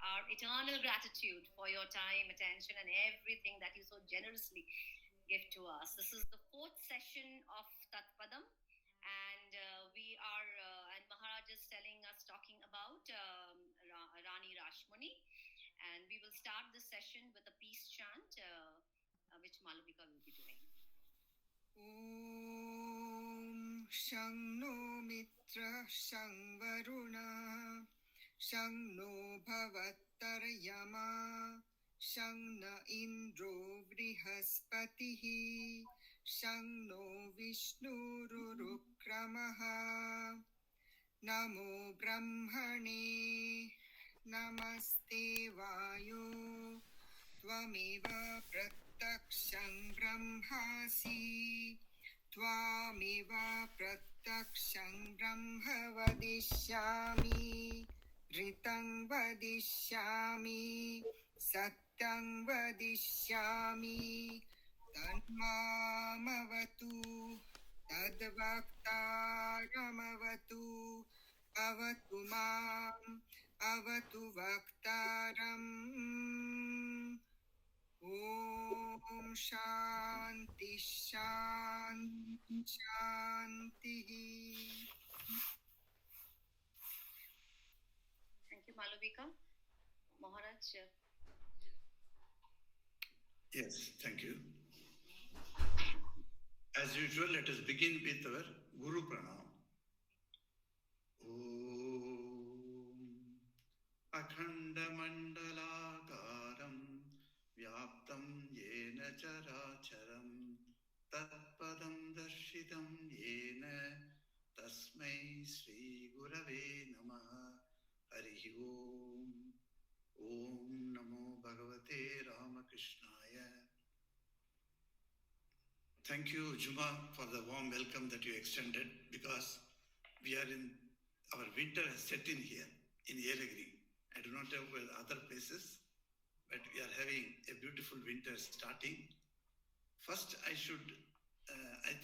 our eternal gratitude for your time, attention, and everything that you so generously give to us. This is the fourth session of Tat Padam, and and Maharaj is talking about Rani Rashmoni, and we will start this session with a peace chant, which Malavika will be doing. Om Shang No Mitra Shang Varuna Shang No Bhavattaryama Shang Na Indro Vrihaspatihi Shang No Vishnu Rurukramaha Namo Brahmane Namaste Vayo Tvameva Prataksham Brahmasi Tvameva Prataksham Brahma Vadishyami Ritang Vadishyami Satyang Vadishyami Tanmamavatu Tadvaktaramavatu Avatu Mam Avatu Vaktaram Om Shanti Shanti Shanti. Thank you, Malavika. Maharaj. Yes, thank you. As usual, let us begin with our Guru Pranam. Om Akhanda Mandalakaram Vyaptam Yena Characharam Tat Padam Darshitam Yena Tasmai Sri Gurave Namaha Harihi Om Om Namo Bhagavate Ramakrishnaya. Thank you, Juma, for the warm welcome that you extended, because we are our winter has set in here in Yelagiri. I do not know where other places, but we are having a beautiful winter starting. First, I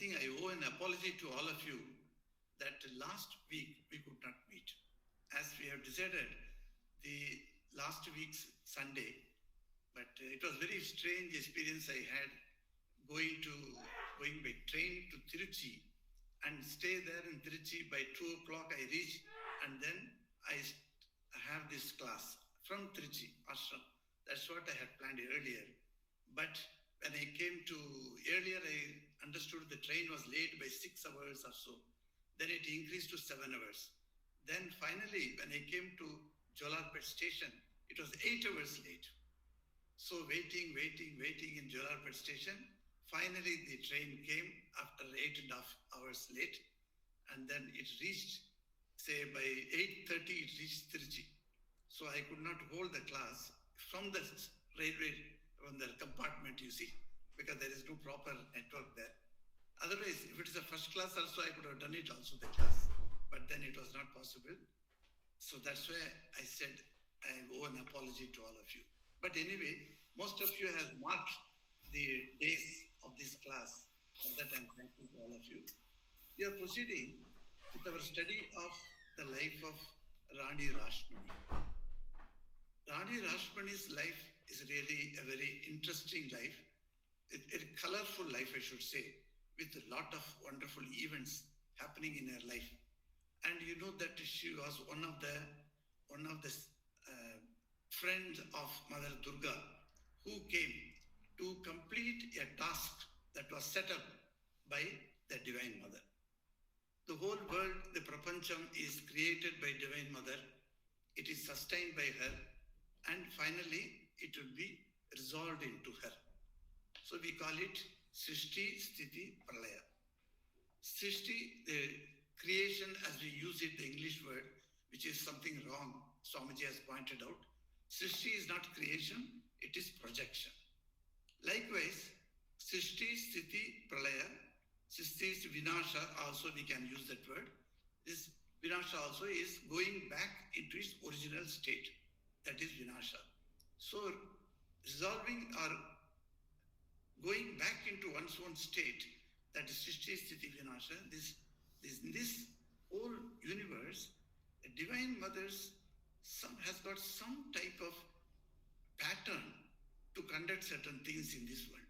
think I owe an apology to all of you that last week we could not meet. As we have decided the last week's Sunday, but it was very strange experience I had going by train to Tiruchi and stay there in Tiruchi. By 2 o'clock I reach, and then I have this class from Tiruchi ashram. That's what I had planned earlier. But when I came to earlier, I understood the train was late by 6 hours or so. Then it increased to 7 hours. Then finally, when I came to Jolarpet station, it was 8 hours late. So waiting in Jolarpet station. Finally, the train came after 8.5 hours late, and then it reached, say by 8:30, it reached Tiruchi. So I could not hold the class from the railway, from the compartment, you see, because there is no proper network there. Otherwise, if it is a first class also, I could have done it also, the class. But then it was not possible. So that's why I said I owe an apology to all of you. But anyway, most of you have marked the days of this class. For that I'm thankful to all of you. We are proceeding with our study of the life of Rani Rashmoni. Rani Rashmoni's life is really a very interesting life, a colorful life, I should say, with a lot of wonderful events happening in her life. And you know that she was one of the friends of Mother Durga, who came to complete a task that was set up by the Divine Mother. The whole world, the Prapancham, is created by Divine Mother. It is sustained by her, and finally it will be resolved into her. So we call it Srishti, Sthiti, Pralaya. Srishti, the creation as we use it, the English word, which is something wrong, Swamiji has pointed out. Srishti is not creation, it is projection. Likewise, Srishti, Sthiti, Pralaya, Srishti is Vinasha, also we can use that word. This Vinasha also is going back into its original state. That is Vinasha. So, resolving or going back into one's own state, that is Srishti, Sthiti, Vinasha, this whole universe, the Divine Mother's some has got some type of pattern to conduct certain things in this world.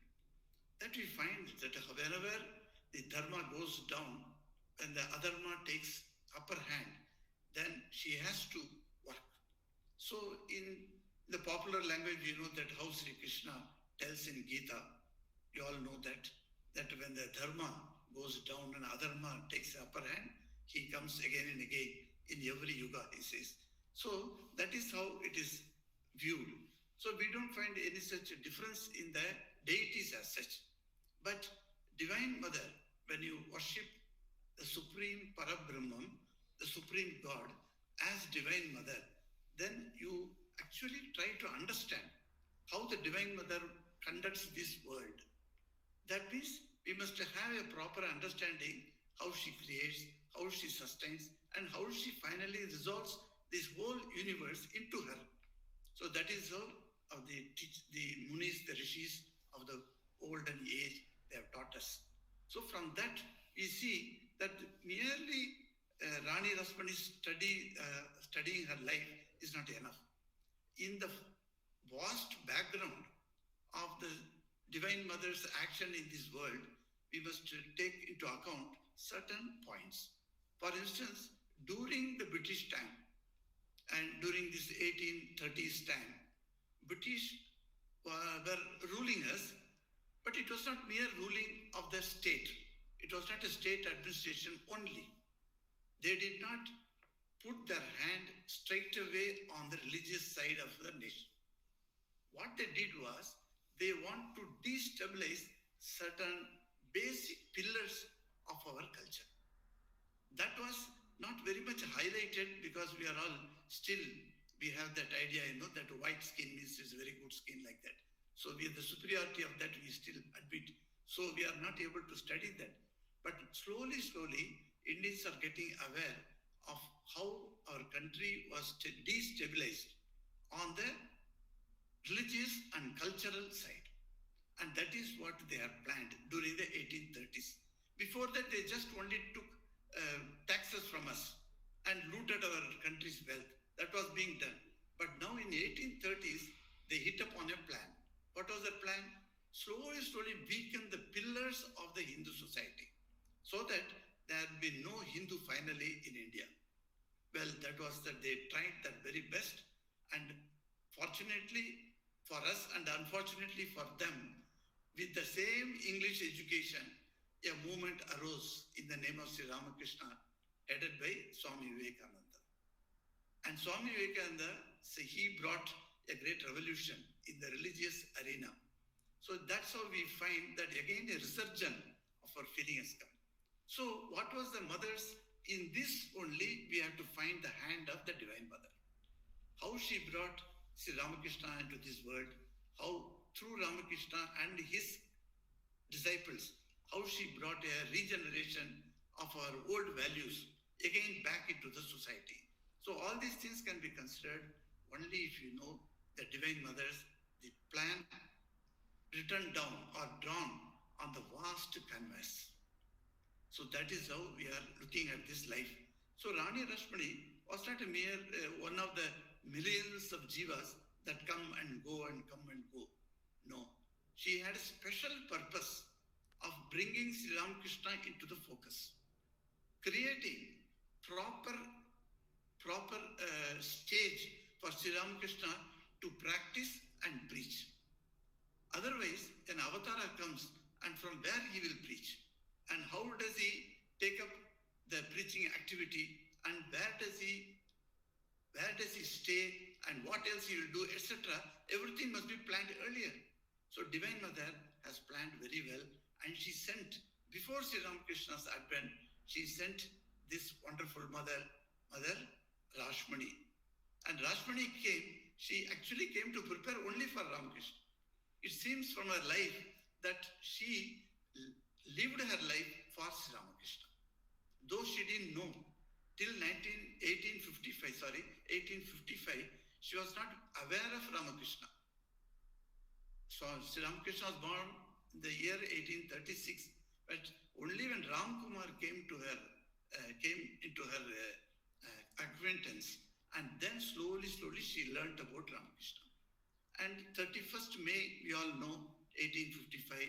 That we find that whenever the dharma goes down, when the adharma takes upper hand, then she has to work. So in the popular language, you know that how Sri Krishna tells in Gita, you all know that when the dharma goes down and adharma takes the upper hand, he comes again and again in every yuga, he says. So that is how it is viewed. So we don't find any such difference in the deities as such. But Divine Mother, when you worship the Supreme Parabrahman, the Supreme God as Divine Mother, then you actually try to understand how the Divine Mother conducts this world. That means we must have a proper understanding how she creates, how she sustains, and how she finally resolves this whole universe into her. So that is how the Munis, the Rishis of the olden age, they have taught us. So from that, we see that merely Rani Rashmoni studying her life is not enough. In the vast background of the Divine Mother's action in this world, we must take into account certain points. For instance, during the British time and during this 1830s time, British were ruling us, but it was not mere ruling of the state. It was not a state administration only. They did not put their hand straight away on the religious side of the nation. What they did was, they want to destabilize certain basic pillars of our culture. That was not very much highlighted because we are all still, we have that idea, that white skin means is very good skin like that. So we have the superiority of that, we still admit. So we are not able to study that. But slowly, Indians are getting aware of how our country was destabilized on the religious and cultural side. And that is what they have planned during the 1830s. Before that, they just only took taxes from us and looted our country's wealth. That was being done. But now in 1830s, they hit upon a plan. What was the plan? Slowly weaken the pillars of the Hindu society so that there will be no Hindu finally in India. Well, that was that they tried their very best, and fortunately for us and unfortunately for them, with the same English education, a movement arose in the name of Sri Ramakrishna, headed by Swami Vivekananda. And Swami Vivekananda, he brought a great revolution in the religious arena. So that's how we find that again a resurgence of our feeling has come. So what was the mothers? In this only we have to find the hand of the Divine Mother. How she brought Sri Ramakrishna into this world, how through Ramakrishna and his disciples, how she brought a regeneration of our old values again back into the society. So all these things can be considered only if you know the Divine Mothers, the plan written down or drawn on the vast canvas. So that is how we are looking at this life. So Rani Rashmoni was not a mere one of the millions of jivas that come and go and come and go. No, she had a special purpose of bringing Sri Ramakrishna into the focus, creating proper stage for Sri Ramakrishna to practice and preach. Otherwise, an avatara comes, and from where he will preach? And how does he take up the preaching activity? And where does he stay? And what else he will do, etc. Everything must be planned earlier. So Divine Mother has planned very well, and she sent, before Sri Ramakrishna's advent, she sent this wonderful Mother Rashmoni. And Rashmoni she actually came to prepare only for Ramakrishna. It seems from her life that she lived her life for Sri Ramakrishna. Though she didn't know, till 1855, she was not aware of Ramakrishna. So Sri Ramakrishna was born in the year 1836, but only when Ram Kumar came into her acquaintance, And then slowly she learnt about Ramakrishna. And 31st May, we all know, 1855,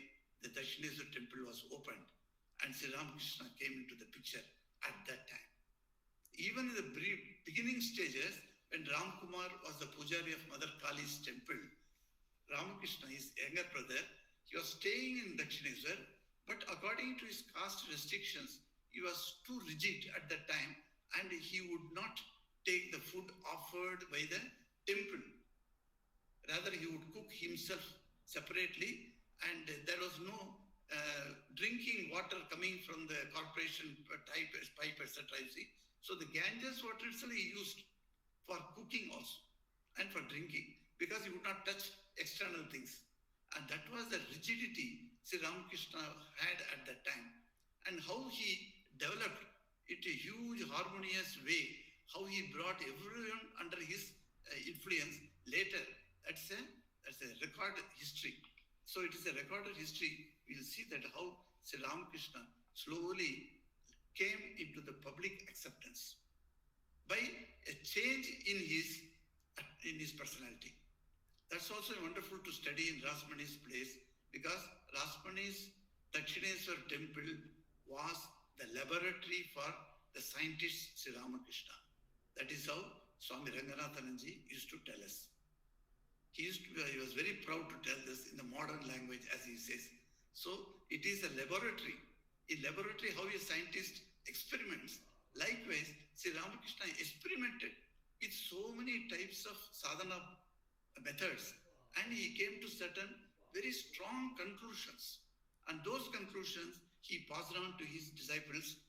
the Dakshineshwar temple was opened and Sri Ramakrishna came into the picture at that time. Even in the beginning stages, when Ramkumar was the pujari of Mother Kali's temple, Ramakrishna, his younger brother, he was staying in Dakshineshwar, but according to his caste restrictions, he was too rigid at that time and he would not take the food offered by the temple. Rather, he would cook himself separately and there was no drinking water coming from the corporation pipe, etc. So the Ganges water itself he used for cooking also and for drinking because he would not touch external things. And that was the rigidity Sri Ramakrishna had at that time. And how he developed it a huge harmonious way, how he brought everyone under his influence later. That's a recorded history. So it is a recorded history. We'll see that how Sri Ramakrishna slowly came into the public acceptance by a change in his personality. That's also wonderful to study in Rashmoni's place because Rashmoni's Dakshineshwar temple was the laboratory for the scientist Sri Ramakrishna. That is how Swami Ranganathananji used to tell us. He was very proud to tell this in the modern language, as he says. So it is a laboratory. In laboratory, how a scientist experiments. Likewise, Sri Ramakrishna experimented with so many types of sadhana methods, and he came to certain very strong conclusions. And those conclusions he passed on to his disciples,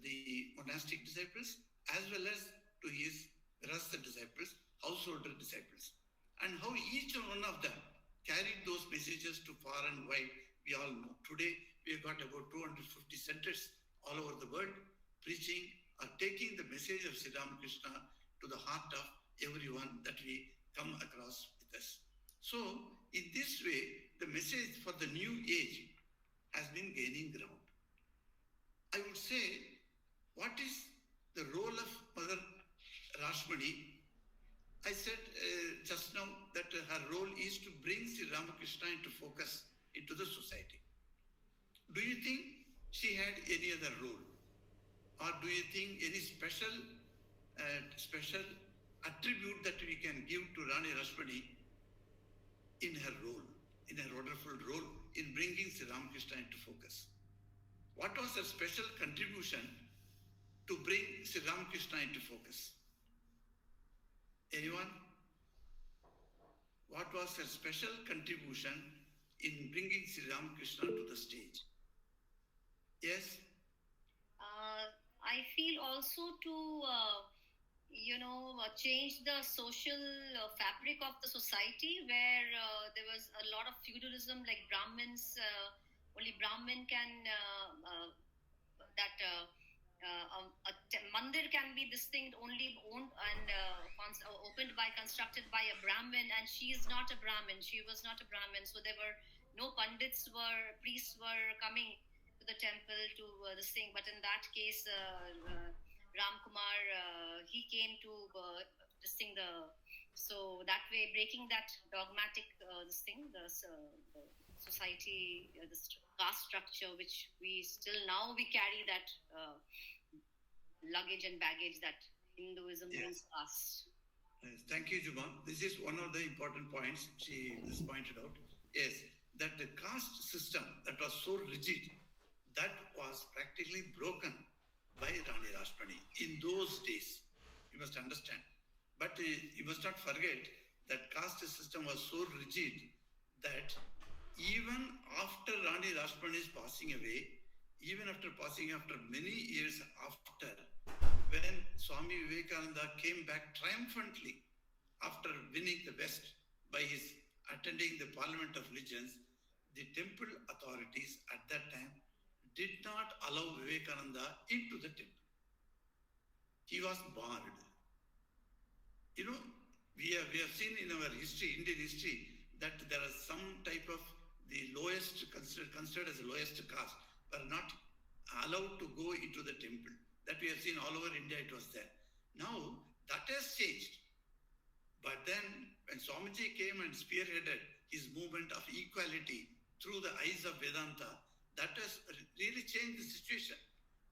the monastic disciples, as well as to his Grahastha disciples, householder disciples. And how each one of them carried those messages to far and wide, we all know. Today, we have got about 250 centers all over the world preaching or taking the message of Sri Ramakrishna to the heart of everyone that we come across with us. So, in this way, the message for the new age has been gaining ground. I would say, what is the role of Mother Rashmoni? I said just now that her role is to bring Sri Ramakrishna into focus into the society. Do you think she had any other role? Or do you think any special attribute that we can give to Rani Rashmoni in her role, in her wonderful role in bringing Sri Ramakrishna into focus? What was her special contribution to bring Sri Ramakrishna into focus? Anyone? What was her special contribution in bringing Sri Ramakrishna to the stage? Yes? I feel also to, change the social fabric of the society where there was a lot of feudalism, like Brahmins, only Brahmin can, mandir can be this thing only owned and constructed by a Brahmin, and she is not a Brahmin. She was not a Brahmin, so there were no priests were coming to the temple to this thing. But in that case, Ramkumar, he came to this thing. So that way, breaking that dogmatic the society, this caste structure, which we carry that luggage and baggage that Hinduism means caste. Yes. Thank you, Juma. This is one of the important points she just pointed out. Yes, that the caste system that was so rigid, that was practically broken by Rani Rashmoni in those days. You must understand. But you must not forget that caste system was so rigid that even after Rani Rashmoni's passing away, even after many years after, when Swami Vivekananda came back triumphantly after winning the West by his attending the Parliament of Religions, the temple authorities at that time did not allow Vivekananda into the temple. He was barred. We have seen in our history, Indian history, that there are some type of the lowest, considered as the lowest caste, were not allowed to go into the temple. That we have seen all over India, it was there. Now, that has changed. Swamiji came and spearheaded his movement of equality through the eyes of Vedanta, that has really changed the situation.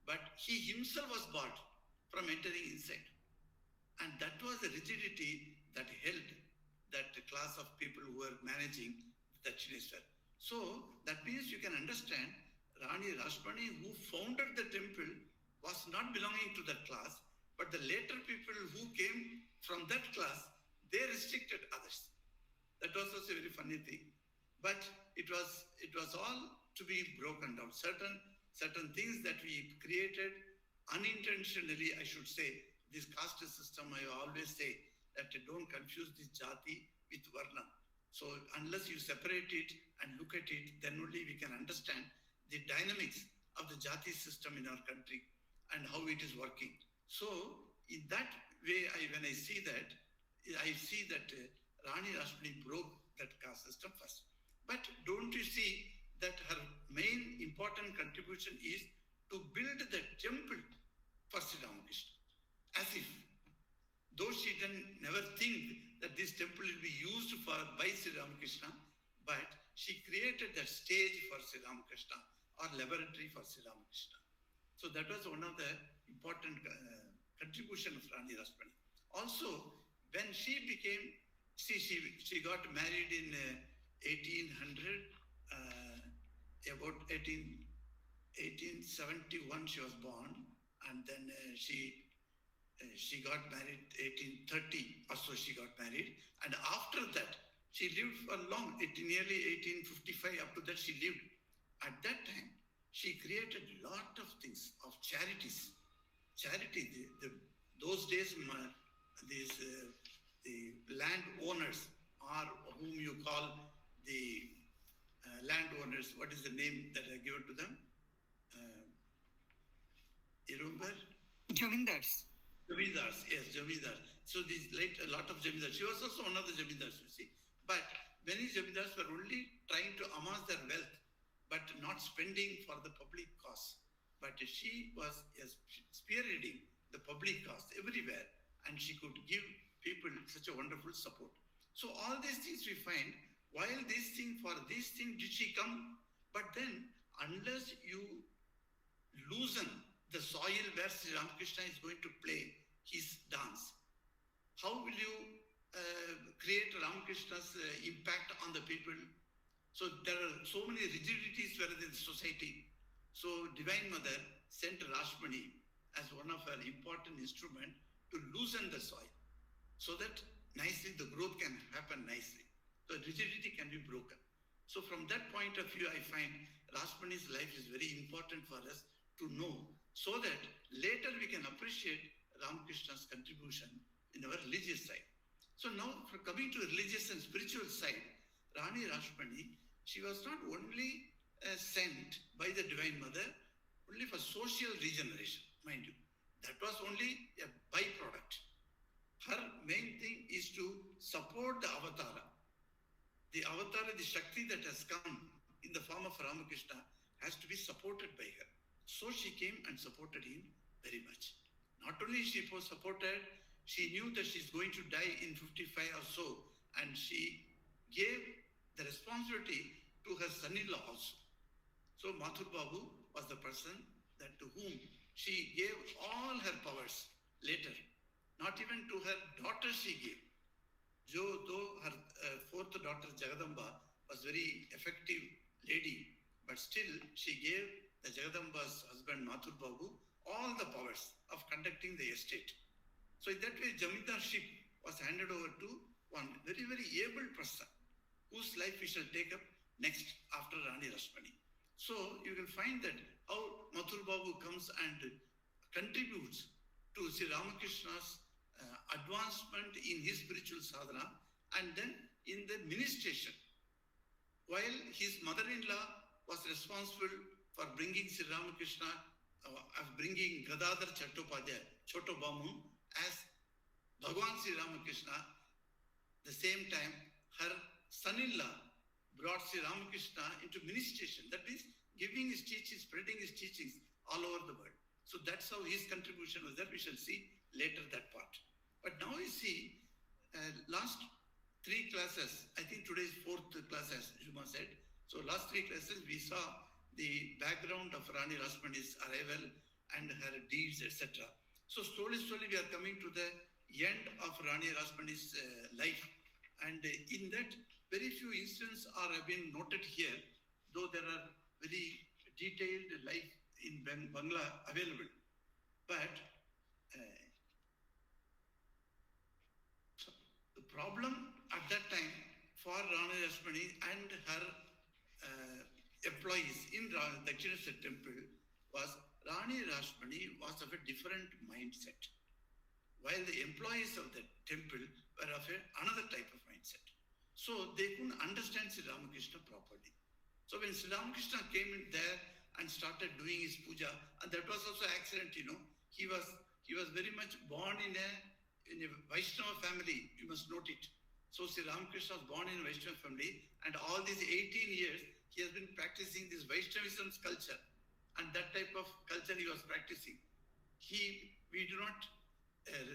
But he himself was barred from entering inside. And that was the rigidity that held that class of people who were managing Dakshineshwar. So that means you can understand Rani Rashmoni, who founded the temple, was not belonging to that class, but the later people who came from that class, they restricted others. That was also a very funny thing. But it was all to be broken down. Certain things that we created unintentionally, I should say. This caste system, I always say that don't confuse this jati with varna. So unless you separate it and look at it, then only we can understand the dynamics of the jati system in our country and how it is working. So in that way, when I see that Rani Rashmoni broke that caste system first. But don't you see that her main important contribution is to build the temple for Sri Ramakrishna? As if, though she never think that this temple will be used by Sri Ramakrishna, but she created that stage for Sri Ramakrishna or laboratory for Sri Ramakrishna. So that was one of the important contribution of Rani Rashmoni. Also, when she became, she got married in 1800, about 1871 she was born, and then she got married 1830 or so she got married, and after that she lived for long, nearly 1855, up to that she lived. At that time she created a lot of things of charities. Those days the land owners, or whom you call the landowners, what is the name that I given to them? You remember? Jamindars. Jamindars, yes, Jamindars. So these a lot of Jamindars. She was also one of the Jamindars, you see. But many Jamindars were only trying to amass their wealth, but not spending for the public cause. But she was spearheading the public cause everywhere, and she could give people such a wonderful support. So all these things we find, while for this thing did she come, but then unless you loosen the soil where Sri Ramakrishna is going to play his dance, how will you create Ramakrishna's impact on the people? So there are so many rigidities within the society. So Divine Mother sent Rashmoni as one of her important instruments to loosen the soil, so that nicely the growth can happen nicely. So rigidity can be broken. So from that point of view, I find Rashmoni's life is very important for us to know, so that later we can appreciate Ramakrishna's contribution in our religious side. So now, for coming to religious and spiritual side, Rani Rashmoni, she was not only sent by the Divine Mother only for social regeneration, mind you. That was only a byproduct. Her main thing is to support the avatara. The avatara, the Shakti that has come in the form of Ramakrishna, has to be supported by her. So she came and supported him very much. Not only she was supported, she knew that she's going to die in 55 or so, and she gave the responsibility to her son-in-law also. So Mathur Babu was the person that to whom she gave all her powers later. Not even to her daughter she gave. Though her fourth daughter Jagadamba was very effective lady, but still she gave the Jagadamba's husband Mathur Babu all the powers of conducting the estate. So in that way, Jamindarship was handed over to one very, very able person, whose life we shall take up next after Rani Rashmoni. So you will find that how Mathur Babu comes and contributes to Sri Ramakrishna's advancement in his spiritual sadhana, and then in the ministration. While his mother-in-law was responsible for bringing Sri Ramakrishna, bringing Gadadhar Chattopadhyay, Choto Bamu, as Bhagwan Sri Ramakrishna, the same time her son-in-law brought Sri Ramakrishna into ministration. That means giving his teachings, spreading his teachings all over the world. So that's how his contribution was there. We shall see later that part. But now you see, last 3 classes, I think today is 4th class, as Juma said. So last 3 classes, we saw the background of Rani Rashmoni's arrival and her deeds, etc. So slowly, we are coming to the end of Rani Rashmoni's life. And in that, very few incidents have been noted here, though there are very detailed life in Bangla available. But the problem at that time for Rani Rashmoni and her employees in Dakshineshwar temple was Rani Rashmoni was of a different mindset, while the employees of the temple were of another type of mindset. So they couldn't understand Sri Ramakrishna properly. So when Sri Ramakrishna came in there and started doing his puja, and that was also accident, he was very much born in a Vaishnava family, you must note it. So Sri Ramakrishna was born in a Vaishnava family, and all these 18 years, he has been practicing this Vaishnavism culture, and that type of culture he was practicing. We do not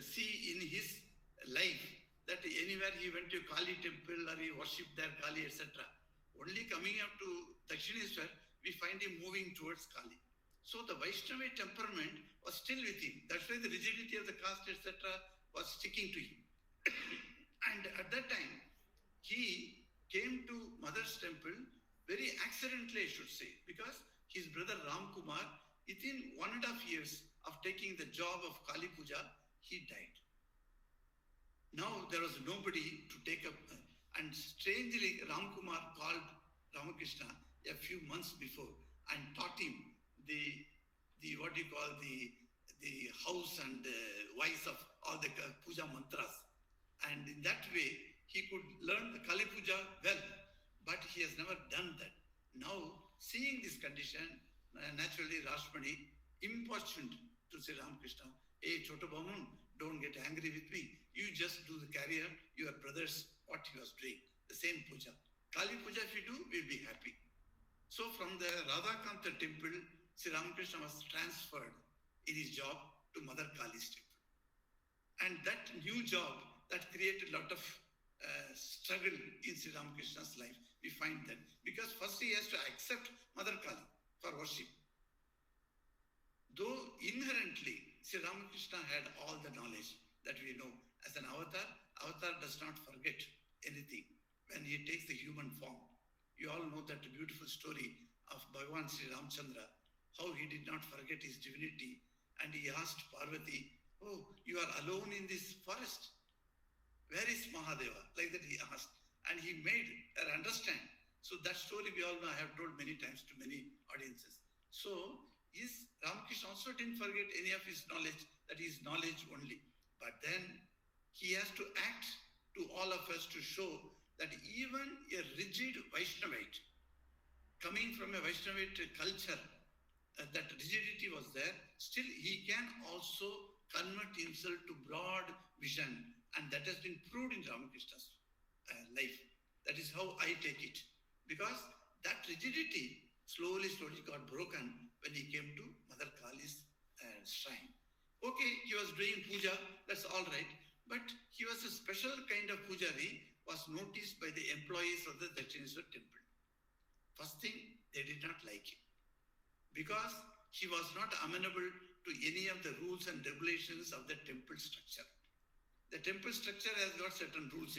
see in his life that anywhere he went to Kali temple or he worshipped there Kali, etc. Only coming up to Dakshineshwar, we find him moving towards Kali. So the Vaishnava temperament was still with him. That's why the rigidity of the caste, etc. was sticking to him. And at that time, he came to Mother's temple very accidentally, I should say, because his brother Ram Kumar, within 1.5 years of taking the job of Kali Puja, he died. Now there was nobody to take up, and strangely Ram Kumar called Ramakrishna a few months before and taught him the house and wise of all the puja mantras, and in that way he could learn the Kali Puja well, but he has never done that. Now, seeing this condition, naturally Rashmoni importuned to Sri Ramakrishna, "Hey, Choto Bamun, don't get angry with me. You just do the carrier, your brothers, what he was doing, the same puja. Kali Puja, if you do, we'll be happy." So from the Radhakanta temple, Sri Ramakrishna was transferred in his job to Mother Kali's temple. And that new job, that created a lot of struggle in Sri Ramakrishna's life. We find that. Because first he has to accept Mother Kali for worship. Though inherently, Sri Ramakrishna had all the knowledge that we know. As an avatar does not forget anything when he takes the human form. You all know that beautiful story of Bhagavan Sri Ramchandra, how he did not forget his divinity, and he asked Parvati, "Oh, you are alone in this forest. Where is Mahadeva?" Like that he asked, and he made her understand. So that story we all know, I have told many times to many audiences. So Ramakrishna also didn't forget any of his knowledge, that is knowledge only. But then he has to act to all of us to show that even a rigid Vaishnavite, coming from a Vaishnavite culture, that rigidity was there, still he can also convert himself to broad vision, and that has been proved in Ramakrishna's life. That is how I take it. Because that rigidity slowly got broken when he came to Mother Kali's shrine. Okay, he was doing puja, that's all right, but he was a special kind of pujari, was noticed by the employees of the Dakshineshwar temple. First thing, they did not like him, because he was not amenable to any of the rules and regulations of the temple structure. The temple structure has got certain rules,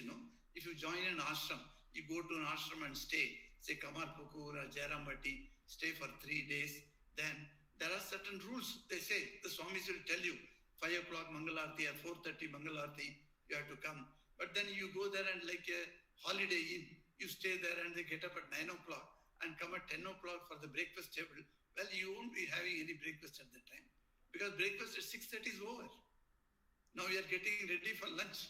If you join an ashram, you go to an ashram and stay, say Kamarpukur or Jairambati, stay for 3 days, then there are certain rules. They say, the Swamis will tell you, 5 o'clock Mangalarti or 4:30 Mangalarti, you have to come. But then you go there and like a holiday inn, you stay there and they get up at 9 o'clock and come at 10 o'clock for the breakfast table. Well, you won't be having any breakfast at that time, because breakfast at 6:30 is over. Now we are getting ready for lunch.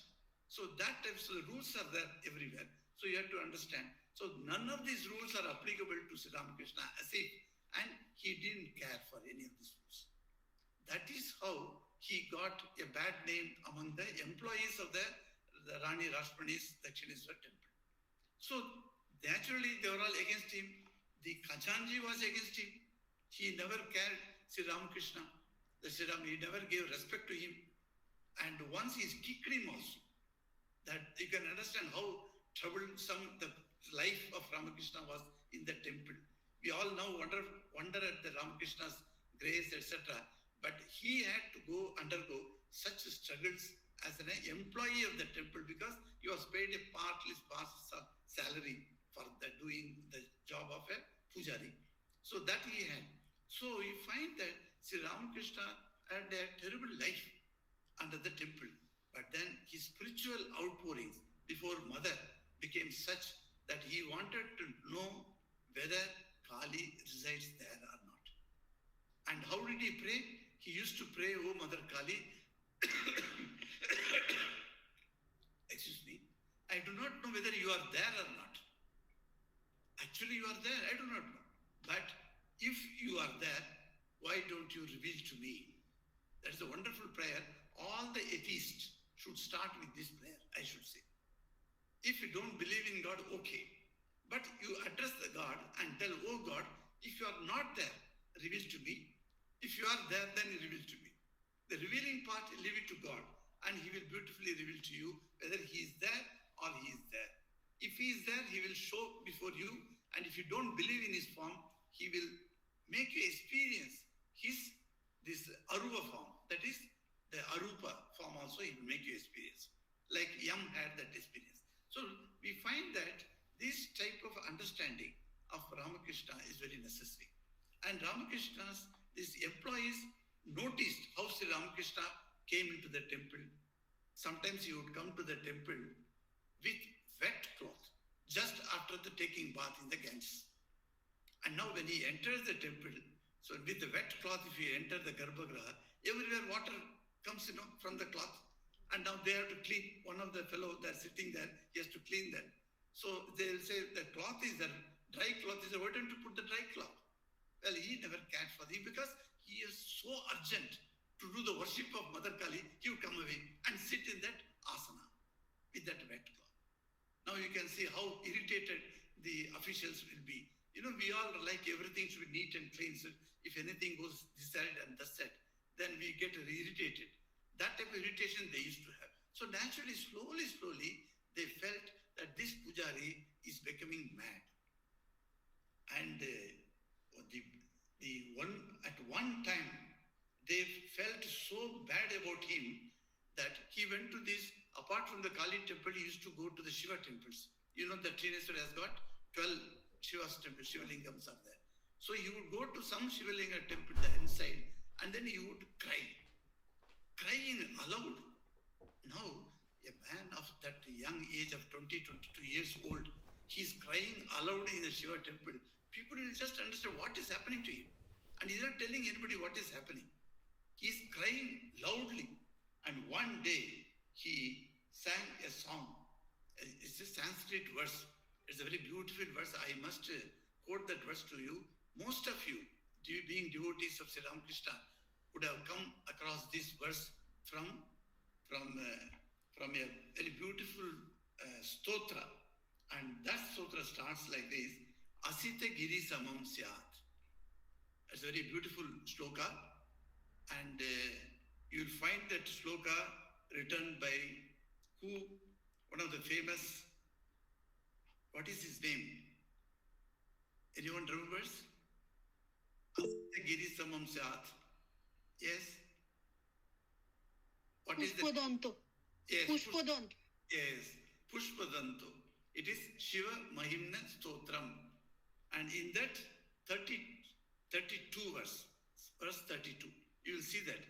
So that types of rules are there everywhere. So you have to understand. So none of these rules are applicable to Sri Ramakrishna as if, and he didn't care for any of these rules. That is how he got a bad name among the employees of the Rani Rashmoni's Dakshineshwar temple. So naturally they were all against him. The Kachanji was against him. He never cared Sri Ramakrishna. He never gave respect to him. And once he kicked him also, that you can understand how troublesome the life of Ramakrishna was in the temple. We all now wonder at the Ramakrishna's grace, etc. But he had to undergo such struggles as an employee of the temple because he was paid a partly salary for doing the job of a pujari. So that he had. So you find that Sri Ramakrishna had a terrible life under the temple. But then his spiritual outpourings before Mother became such that he wanted to know whether Kali resides there or not. And how did he pray? He used to pray, "Oh Mother Kali, excuse me, I do not know whether you are there or not. Actually, you are there, I do not know. But if you are there, why don't you reveal to me?" That is a wonderful prayer. All the atheists should start with this prayer, I should say. If you don't believe in God, okay. But you address the God and tell, "Oh God, if you are not there, reveal to me. If you are there, then reveal to me." The revealing part, leave it to God, and He will beautifully reveal to you whether He is there or He is there. If He is there, He will show before you, and if you don't believe in His form, He will make you experience this Arupa form. That is, the Arupa form also He will make you experience. Like Yam had that experience. So we find that this type of understanding of Ramakrishna is very necessary. And these employees noticed how Sri Ramakrishna came into the temple. Sometimes he would come to the temple with wet cloth, just after the taking bath in the Ganges. And now when he enters the temple, so with the wet cloth, if you enter the Garbhagriha, everywhere water comes, from the cloth. And now they have to clean. One of the fellow that's sitting there, he has to clean that. So they'll say, the cloth is there, dry cloth is there, why don't you put the dry cloth? Well, he never cared for it because he is so urgent to do the worship of Mother Kali. He would come away and sit in that asana with that wet cloth. Now you can see how irritated the officials will be. We all like everything should be neat and clean. So if anything goes this side and that side, then we get irritated. That type of irritation they used to have. So naturally, slowly, they felt that this pujari is becoming mad. And at one time, they felt so bad about him that he went to this, apart from the Kali temple, he used to go to the Shiva temples. Dakshineshwar has got 12 Shiva's temples, Shivalingams are there. So he would go to some Shivalinga temple there inside, and then he would cry. Crying aloud. Now, a man of that young age of 20, 22 years old, he's crying aloud in the Shiva temple. People will just understand what is happening to him. And he's not telling anybody what is happening. He's crying loudly. And one day, he sang a song. It's a Sanskrit verse. It's a very beautiful verse. I must quote that verse to you. Most of you, being devotees of Sri Ramakrishna, would have come across this verse from a very beautiful stotra. And that stotra starts like this: Asita Giri Samam Syat. It's a very beautiful shloka. And you'll find that shloka written by one of the famous, what is his name? Anyone remembers? Asita Giri Samam Syat. Yes. What is Pushpadanto. Yes. Pushpadanto. Yes. Pushpadanto. It is Shiva Mahimna Stotram. And in that 32 verse 32, you will see that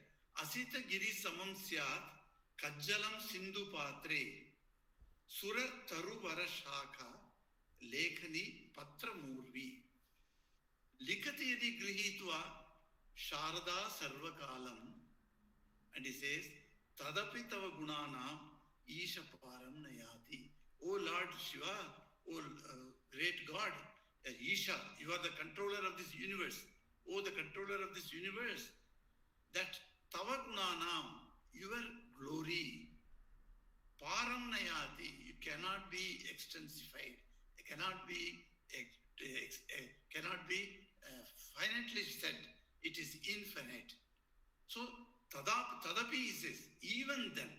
Asita Giri Samam Syat Kajjalam Sindhu Patre Sura Taruvara Shaka Lekhani Patra Murvi Likati Yadi Grihitva Sharada Sarvakalam. And he says, Tadapi Tava Gunana Isha Param Nayati. O Lord Shiva, O great God, Isha, you are the controller of this universe. O the controller of this universe, that Tava Gunana, your glory, Param Nayati, you cannot be extensified. It cannot be finitely said. It is infinite. So, Tadapi, he says, even then.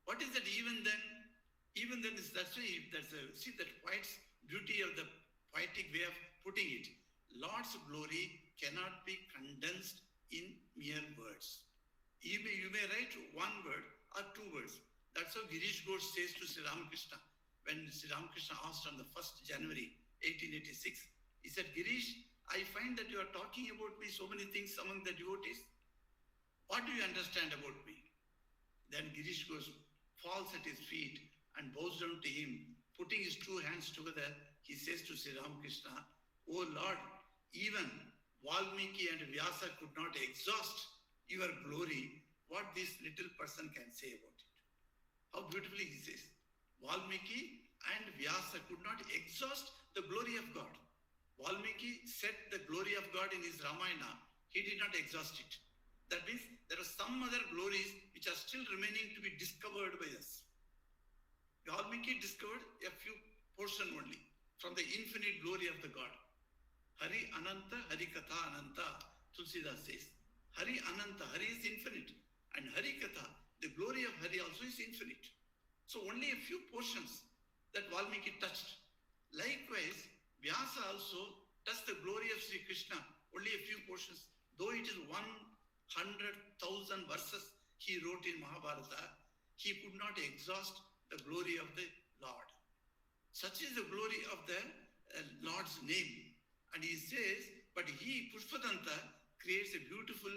What is that even then? Even then, that's why see that beauty of the poetic way of putting it. Lord's glory cannot be condensed in mere words. You may write one word or two words. That's how Girish Ghosh says to Sri Ramakrishna. When Sri Ramakrishna asked on the 1st January 1886, he said, Girish, I find that you are talking about me so many things among the devotees. What do you understand about me? Then Girish Ghosh falls at his feet and bows down to him. Putting his two hands together, he says to Sri Ramakrishna, O Lord, even Valmiki and Vyasa could not exhaust your glory. What this little person can say about it? How beautifully he says. Valmiki and Vyasa could not exhaust the glory of God. Valmiki said the glory of God in his Ramayana. He did not exhaust it. That means there are some other glories which are still remaining to be discovered by us. Valmiki discovered a few portion only from the infinite glory of the God. Hari Ananta, Hari Katha Ananta, Tulsidas says. Hari Ananta, Hari is infinite. And Hari Katha, the glory of Hari also is infinite. So only a few portions that Valmiki touched. Likewise, Vyasa also touched the glory of Sri Krishna, only a few portions. Though it is 100,000 verses he wrote in Mahabharata, he could not exhaust the glory of the Lord. Such is the glory of the Lord's name. And he says, but he, Pushpadanta, creates a beautiful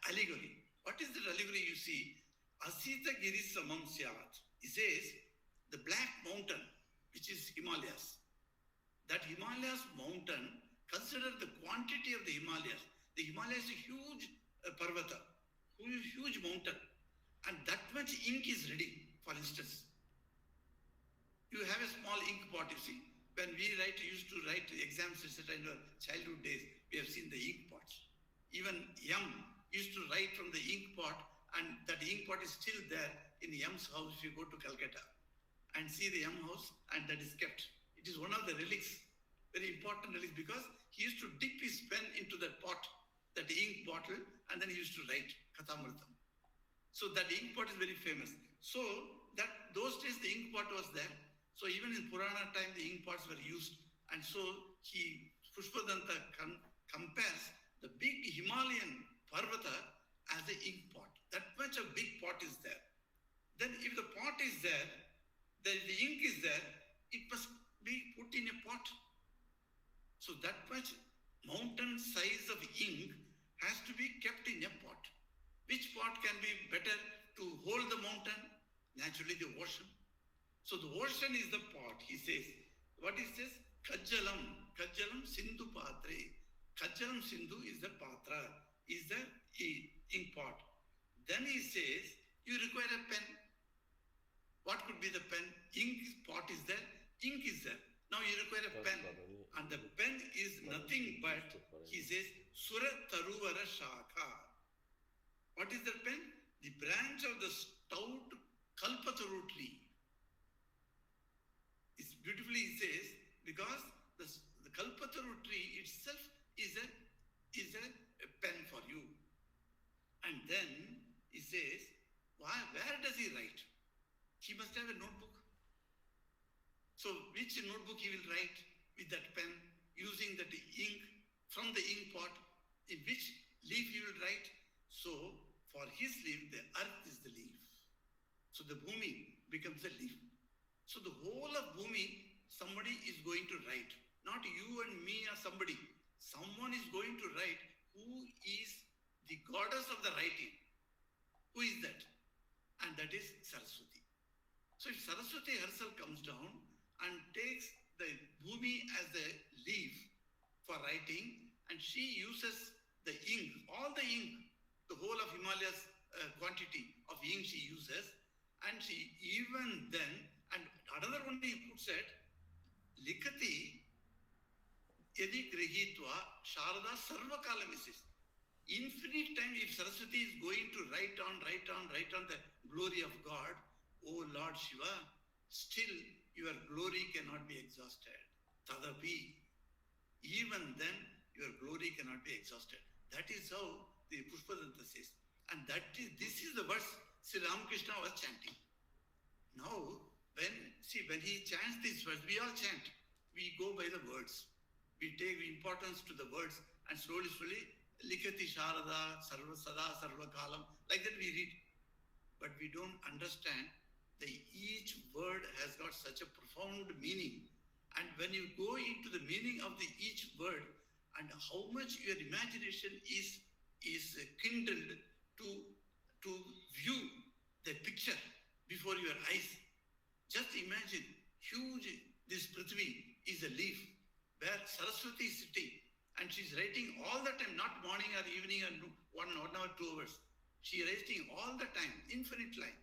allegory. What is that allegory you see? Asita Giri Samam Syat. He says, the black mountain, which is Himalayas. That Himalayas mountain, consider the quantity of the Himalayas. The Himalayas is a huge parvata, huge mountain. And that much ink is ready, for instance. You have a small ink pot, you see. When we used to write exams, etc. in our childhood days, we have seen the ink pots. Even Yam used to write from the ink pot, and that ink pot is still there in Yam's house if you go to Calcutta and see the Yam house, and that is kept. It is one of the relics, very important relics, because he used to dip his pen into that pot, that ink bottle, and then he used to write Kathamritam. So that ink pot is very famous. So that those days the ink pot was there. So even in Purana time, the ink pots were used. And so Pushpadanta compares the big Himalayan Parvata as the ink pot. That much a big pot is there. Then if the pot is there, then the ink is there, it must be put in a pot. So that much mountain size of ink has to be kept in a pot. Which pot can be better to hold the mountain? Naturally the ocean. So the ocean is the pot, he says. What is this? Kajjalam. Kajjalam Sindhu Patre. Kajjalam Sindhu is the patra, is the ink pot. Then he says, you require a pen. What could be the pen? Ink pot is there, ink is there. Now you require a pen. And the pen is nothing but, he says, Sura Taruvara Shakha. What is the pen? The branch of the stout Kalpataru tree. It's beautifully, he says, because the Kalpataru tree itself is a pen for you. And then he says, where does he write? He must have a notebook. So which notebook he will write with that pen, using that ink from the ink pot, in which leaf he will write? So for his leaf, the earth is the leaf. So the Bhumi becomes a leaf. So the whole of Bhumi, somebody is going to write. Not you and me or somebody. Someone is going to write who is the goddess of the writing. Who is that? And that is Saraswati. So if Saraswati herself comes down and takes the Bhumi as a leaf for writing, and she uses the ink, all the ink, the whole of Himalayas quantity of ink she uses, and she even then, and another one he puts it, Likati Yadi Grihitva Sharada Sarvakalamisis. Infinite time, if Saraswati is going to write on the glory of God, O Lord Shiva, still your glory cannot be exhausted. Tadapi, even then your glory cannot be exhausted. That is how the Pushpadanta says. And this is the verse Sri Ramakrishna was chanting. Now, when See, when he chants these words, we all chant. We go by the words. We take importance to the words and slowly, Likati Sharada, Sarva Sada, Sarva Kalam, like that we read. But we don't understand that each word has got such a profound meaning. And when you go into the meaning of each word and how much your imagination is kindled to view the picture before your eyes. Just imagine, huge, this Prithvi is a leaf where Saraswati is sitting and she's writing all the time, not morning or evening or 1 hour, 2 hours. She is writing all the time, infinite line.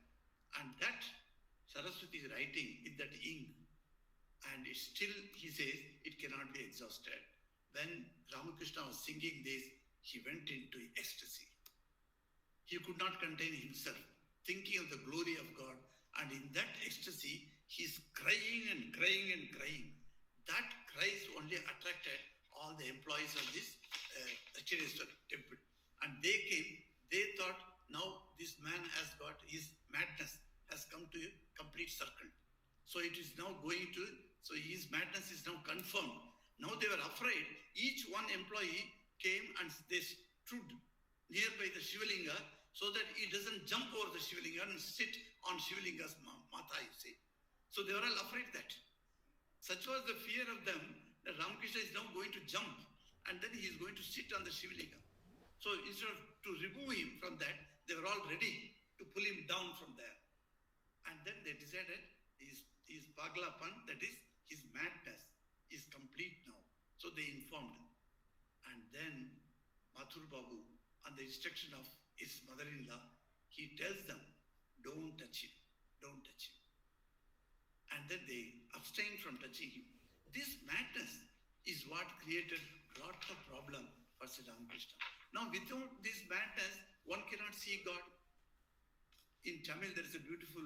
And that Saraswati is writing in that ink. And still, he says, it cannot be exhausted. When Ramakrishna was singing this, he went into ecstasy. He could not contain himself, thinking of the glory of God. And in that ecstasy, he's crying and crying and crying. That cries only attracted all the employees of this Dakshineshwar temple. And they came, they thought, now this man has got his madness, has come to a complete circle. So it is now going to, so his madness is now confirmed. Now they were afraid. Each one employee came and they stood nearby the Shivalinga so that he doesn't jump over the Shivalinga and sit on Shivalinga's mata, you see. So they were all afraid that. Such was the fear of them that Ramakrishna is now going to jump and then he is going to sit on the Shivalinga. So instead of to remove him from that, they were all ready to pull him down from there. And then they decided his Paglapan, that is his madness, is complete now. So they informed him. And then Mathur Babu, on the instruction of his mother-in-law, he tells them, don't touch him, don't touch him. And then they abstain from touching him. This madness is what created a lot of problem for Sri Ramakrishna. Now without this madness, one cannot see God. In Tamil there is a beautiful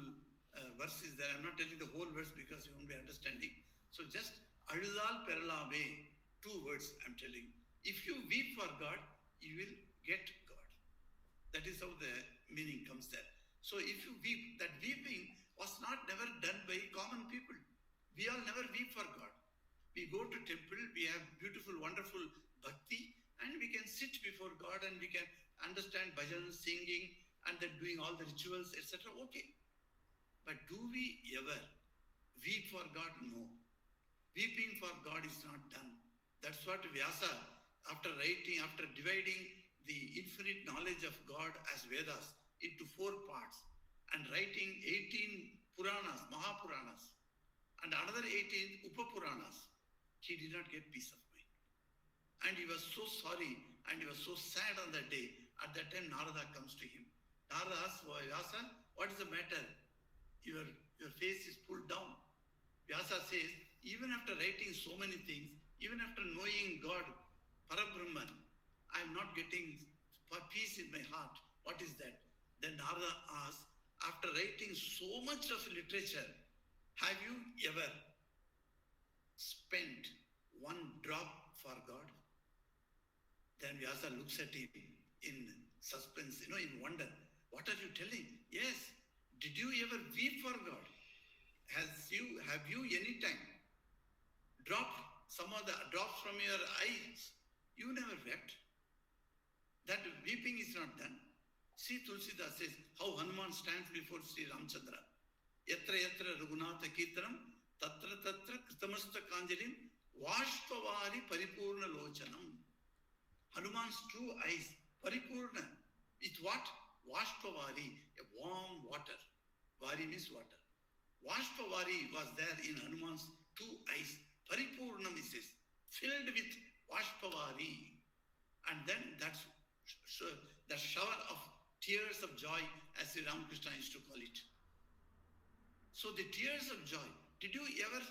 verse is there. I'm not telling the whole verse because you won't be understanding. So just Aludal Peralave, 2 words I'm telling. If you weep for God, you will get God. That is how the meaning comes there. So if you weep, that weeping was never done by common people. We all never weep for God. We go to temple, we have beautiful, wonderful bhakti, and we can sit before God and we can understand bhajan, singing, and then doing all the rituals, etc. Okay. But do we ever weep for God? No. Weeping for God is not done. That's what Vyasa, after dividing the infinite knowledge of God as Vedas into 4 parts and writing 18 Puranas, Mahapuranas, and another 18 Upapuranas, he did not get peace of mind. And he was so sorry and he was so sad on that day. At that time, Narada comes to him. Narada asks, Vyasa, what is the matter? Your face is pulled down. Vyasa says, even after writing so many things, even after knowing God, Parabrahman, I am not getting peace in my heart. What is that? Then Narada asks, after writing so much of literature, have you ever spent 1 drop for God? Then Vyasa looks at him in suspense, in wonder. What are you telling? Yes. Did you ever weep for God? Have you any time dropped some of the drops from your eyes? You never wept. That weeping is not done. See, Tulsidas says how Hanuman stands before Sri Ramchandra. Yatra yatra Raghunatha Kirtanam, tatra tatra kritamasta kanjalim, vashpavari paripurna lochanam. Hanuman's 2 eyes, paripurna. With what? Vashpavari, a warm water. Vari means water. Vashpavari was there in Hanuman's 2 eyes. Paripurnam, he says, filled with Vashpavari. And then that's the shower of tears of joy, as Sri Ramakrishna used to call it. So the tears of joy, did you ever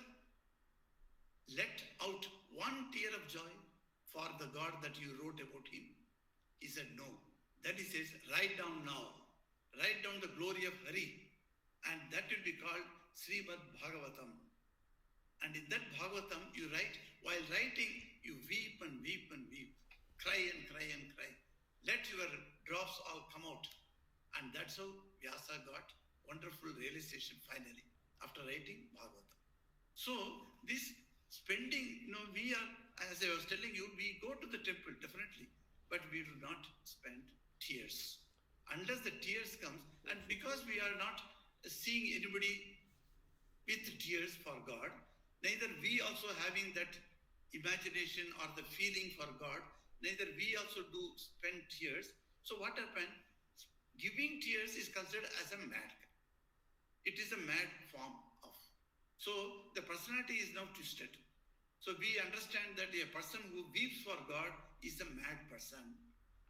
let out 1 tear of joy for the God that you wrote about him? He said no. Then he says, write down now. Write down the glory of Hari. And that will be called Srimad Bhagavatam. And in that Bhagavatam, you write, while writing, you weep and weep and weep. Cry and cry and cry. Let your drops all come out. And that's how Vyasa got wonderful realization finally. after writing Bhagavatam. So this spending, we are, as I was telling you, we go to the temple definitely, but we do not spend tears. Unless the tears comes, and because we are not seeing anybody with tears for God, neither we also having that imagination or the feeling for God, neither we also do spend tears. So what happened? Giving tears is considered as a mad. It is a mad form of. So the personality is now twisted. So we understand that a person who weeps for God is a mad person.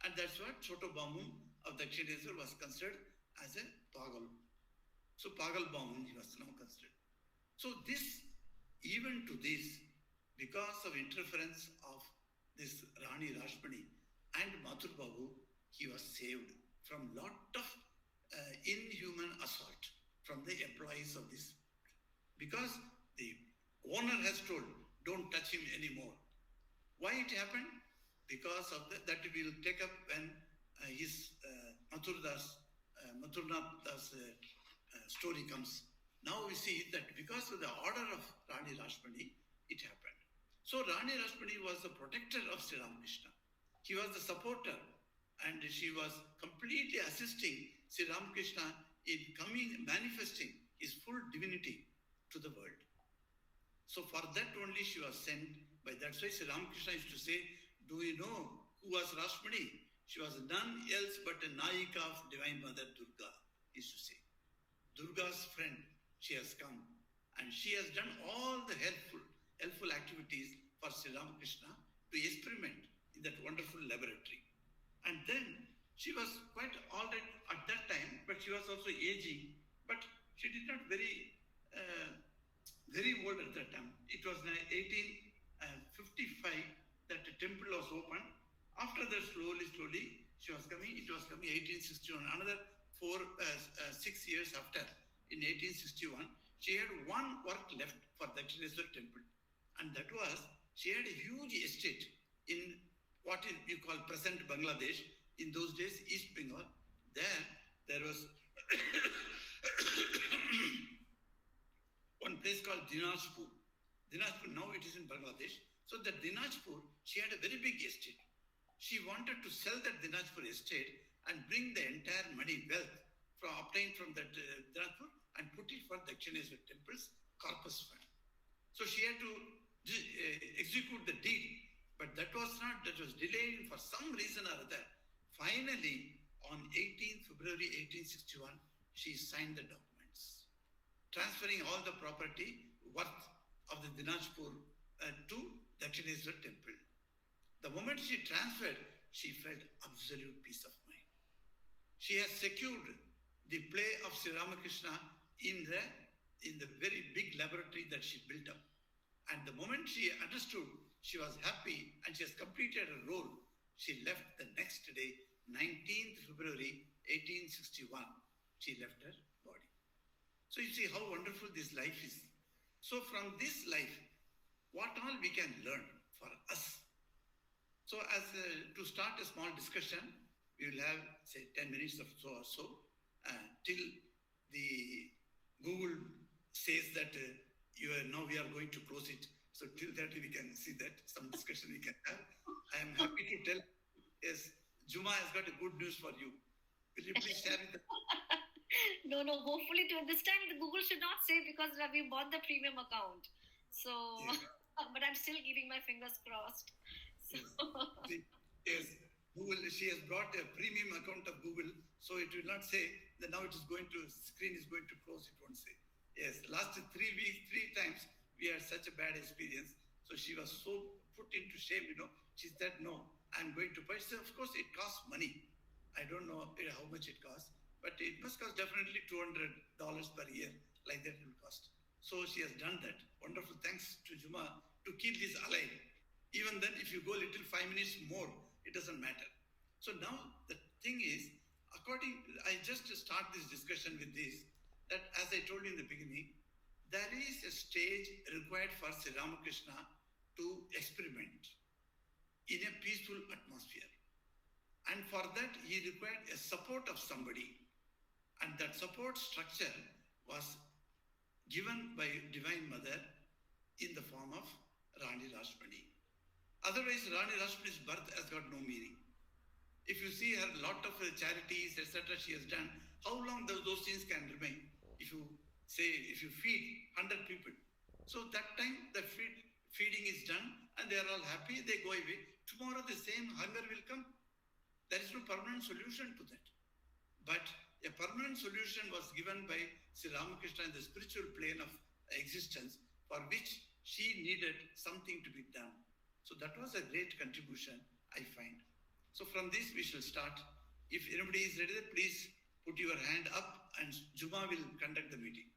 And that's what Choto Bamu of Dakshineshwar was considered as a Pagal. So Pagal Bamu he was now considered. So this, even to this, because of interference of this Rani Rashmoni and Mathur Babu, he was saved from lot of inhuman assault from the employees of this. Because the owner has told, don't touch him anymore. Why it happened? Because of that we will take up when his Mathurnath Das story comes. Now we see that because of the order of Rani Rashmoni, it happened. So Rani Rashmoni was the protector of Sri Ramakrishna. He was the supporter, and she was completely assisting Sri Ramakrishna in manifesting his full divinity to the world. So for that only she was sent. That's why Sri Ramakrishna used to say, do you know who was Rashmoni? She was none else but a Nayika of Divine Mother Durga, he used to say. Durga's friend, she has come, and she has done all the helpful activities for Sri Ramakrishna to experiment in that wonderful laboratory. And then she was quite all right at that time, but she was also aging, but she did not very old at that time. It was 1855 that the temple was opened. After that, slowly, she was coming. It was coming 1861. Another 6 years after, in 1861, she had one work left for Dakshineshwar temple. And that was, she had a huge estate in what you call present Bangladesh. In those days, East Bengal. There was one place called Dinajpur. Now it is in Bangladesh. So that Dinajpur, she had a very big estate. She wanted to sell that Dinajpur estate and bring the entire money, wealth obtained from that Dinajpur and put it for Dakshineshwar temple's corpus fund. So she had to execute the deed, but that was delayed for some reason or other. Finally, on 18th February 1861, she signed the documents, transferring all the property worth of the Dinajpur to Dakshineshwar temple. The moment she transferred, she felt absolute peace of mind. She has secured the play of Sri Ramakrishna in the very big laboratory that she built up. And the moment she understood, she was happy and she has completed her role. She left the next day, 19th February 1861. She left her body. So you see how wonderful this life is. So from this life, what all we can learn for us. So as to start a small discussion, we will have say 10 minutes or so till the Google says that now we are going to close it. So till that we can see that some discussion we can have. I am happy to tell, yes, Juma has got a good news for you. Will you please share with us? No, hopefully this time the Google should not say because we bought the premium account. So, yeah. But I'm still keeping my fingers crossed. So. Yes, Google, she has brought a premium account of Google, so it will not say that now screen is going to close, it won't say. Yes, last 3 times we had such a bad experience. So she was so put into shame, She said, no, I'm going to buy. So of course it costs money. I don't know how much it costs, but it must cost definitely $200 per year, like that it will cost. So she has done that. Wonderful. Thanks to Juma to keep this alive. Even then, if you go little 5 minutes more, it doesn't matter. So now the thing is, I just start this discussion with this, that as I told you in the beginning, there is a stage required for Sri Ramakrishna to experiment in a peaceful atmosphere. And for that, he required a support of somebody. And that support structure was given by Divine Mother in the form of Rani Rashmoni. Otherwise, Rani Rashmoni's birth has got no meaning. If you see her lot of charities, etc., she has done, how long those things can remain? If you feed 100 people, so that time the feeding is done and they are all happy, they go away. Tomorrow the same hunger will come. There is no permanent solution to that. But a permanent solution was given by Sri Ramakrishna in the spiritual plane of existence, for which she needed something to be done. So that was a great contribution, I find. So from this we shall start. If anybody is ready, please put your hand up and Juma will conduct the meeting.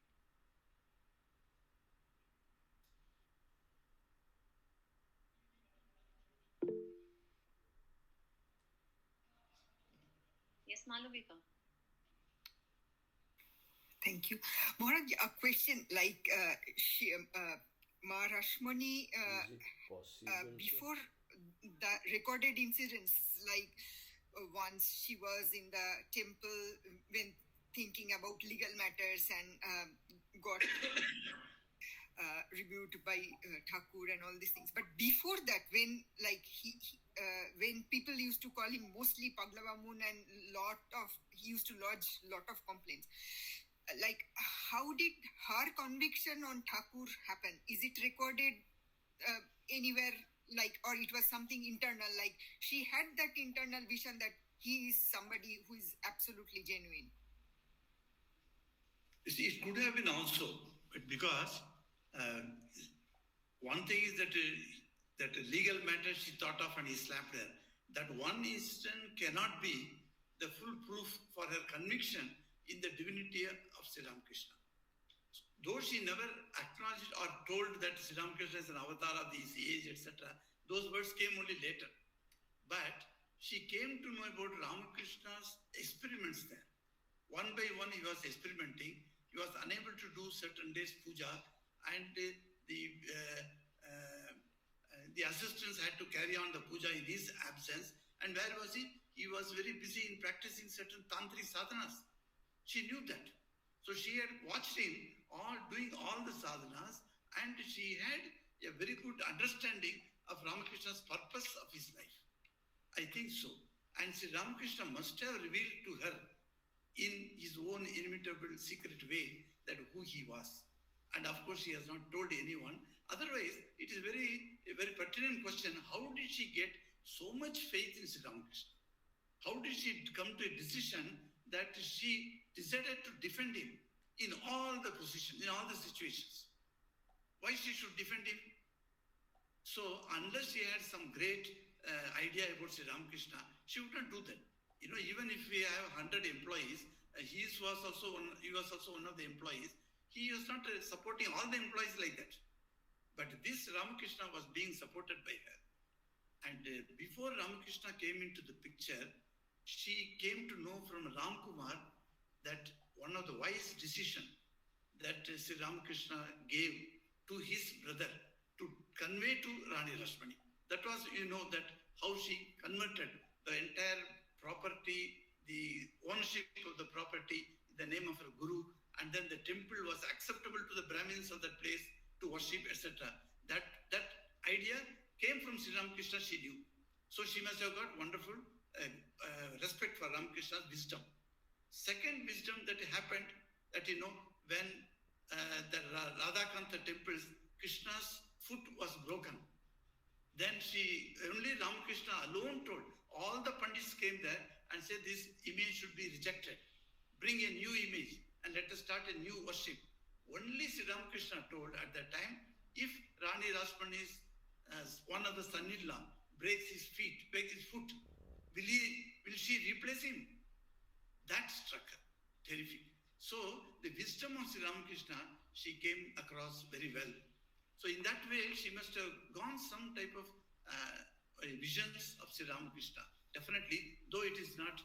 Yes, Malavika. Thank you. Maharaj, a question like Ma Rashmoni, before the recorded incidents, like once she was in the temple when thinking about legal matters and got rebuked by Thakur and all these things. But before that, when like when people used to call him mostly Paglavamun and he used to lodge lot of complaints. Like, how did her conviction on Thakur happen? Is it recorded anywhere, like, or it was something internal, like she had that internal vision that he is somebody who is absolutely genuine? You see, it could have been also, but because one thing is that a legal matter she thought of and he slapped her. That one instant cannot be the full proof for her conviction in the divinity of Sri Ramakrishna. Though she never acknowledged or told that Sri Ramakrishna is an avatar of this age, etc., those words came only later. But she came to know about Ramakrishna's experiments there. One by one he was experimenting. He was unable to do certain days puja, and the assistants had to carry on the puja in his absence. And where was he? He was very busy in practicing certain tantric sadhanas. She knew that. So she had watched him doing all the sadhanas, and she had a very good understanding of Ramakrishna's purpose of his life. I think so. And Sri Ramakrishna must have revealed to her in his own inimitable secret way that who he was. And of course, she has not told anyone. Otherwise, it is a very pertinent question. How did she get so much faith in Sri Ramakrishna? How did she come to a decision that she decided to defend him in all the positions, in all the situations? Why she should defend him? So, unless she had some great idea about Sri Ramakrishna, she would not do that. You know, even if we have 100 employees, he was also one of the employees. He was not supporting all the employees like that. But this Ramakrishna was being supported by her. And before Ramakrishna came into the picture, she came to know from Ram Kumar that one of the wise decisions that Sri Ramakrishna gave to his brother to convey to Rani Rashmoni. That was, that how she converted the entire property, the ownership of the property in the name of her guru, and then the temple was acceptable to the Brahmins of that place to worship, etc. That idea came from Sri Ramakrishna, she knew. So she must have got wonderful respect for Ramakrishna's wisdom. Second wisdom that happened, that when the Radhakanta temples, Krishna's foot was broken. Then only Ramakrishna alone told. All the Pandits came there and said this image should be rejected. Bring a new image and let us start a new worship. Only Sri Ramakrishna told at that time, if Rani Rashmoni's one of the son-in-law breaks his foot, will she replace him? That struck her, terrific. So the wisdom of Sri Ramakrishna, she came across very well. So in that way, she must have gone some type of visions of Sri Ramakrishna. Definitely, though it is not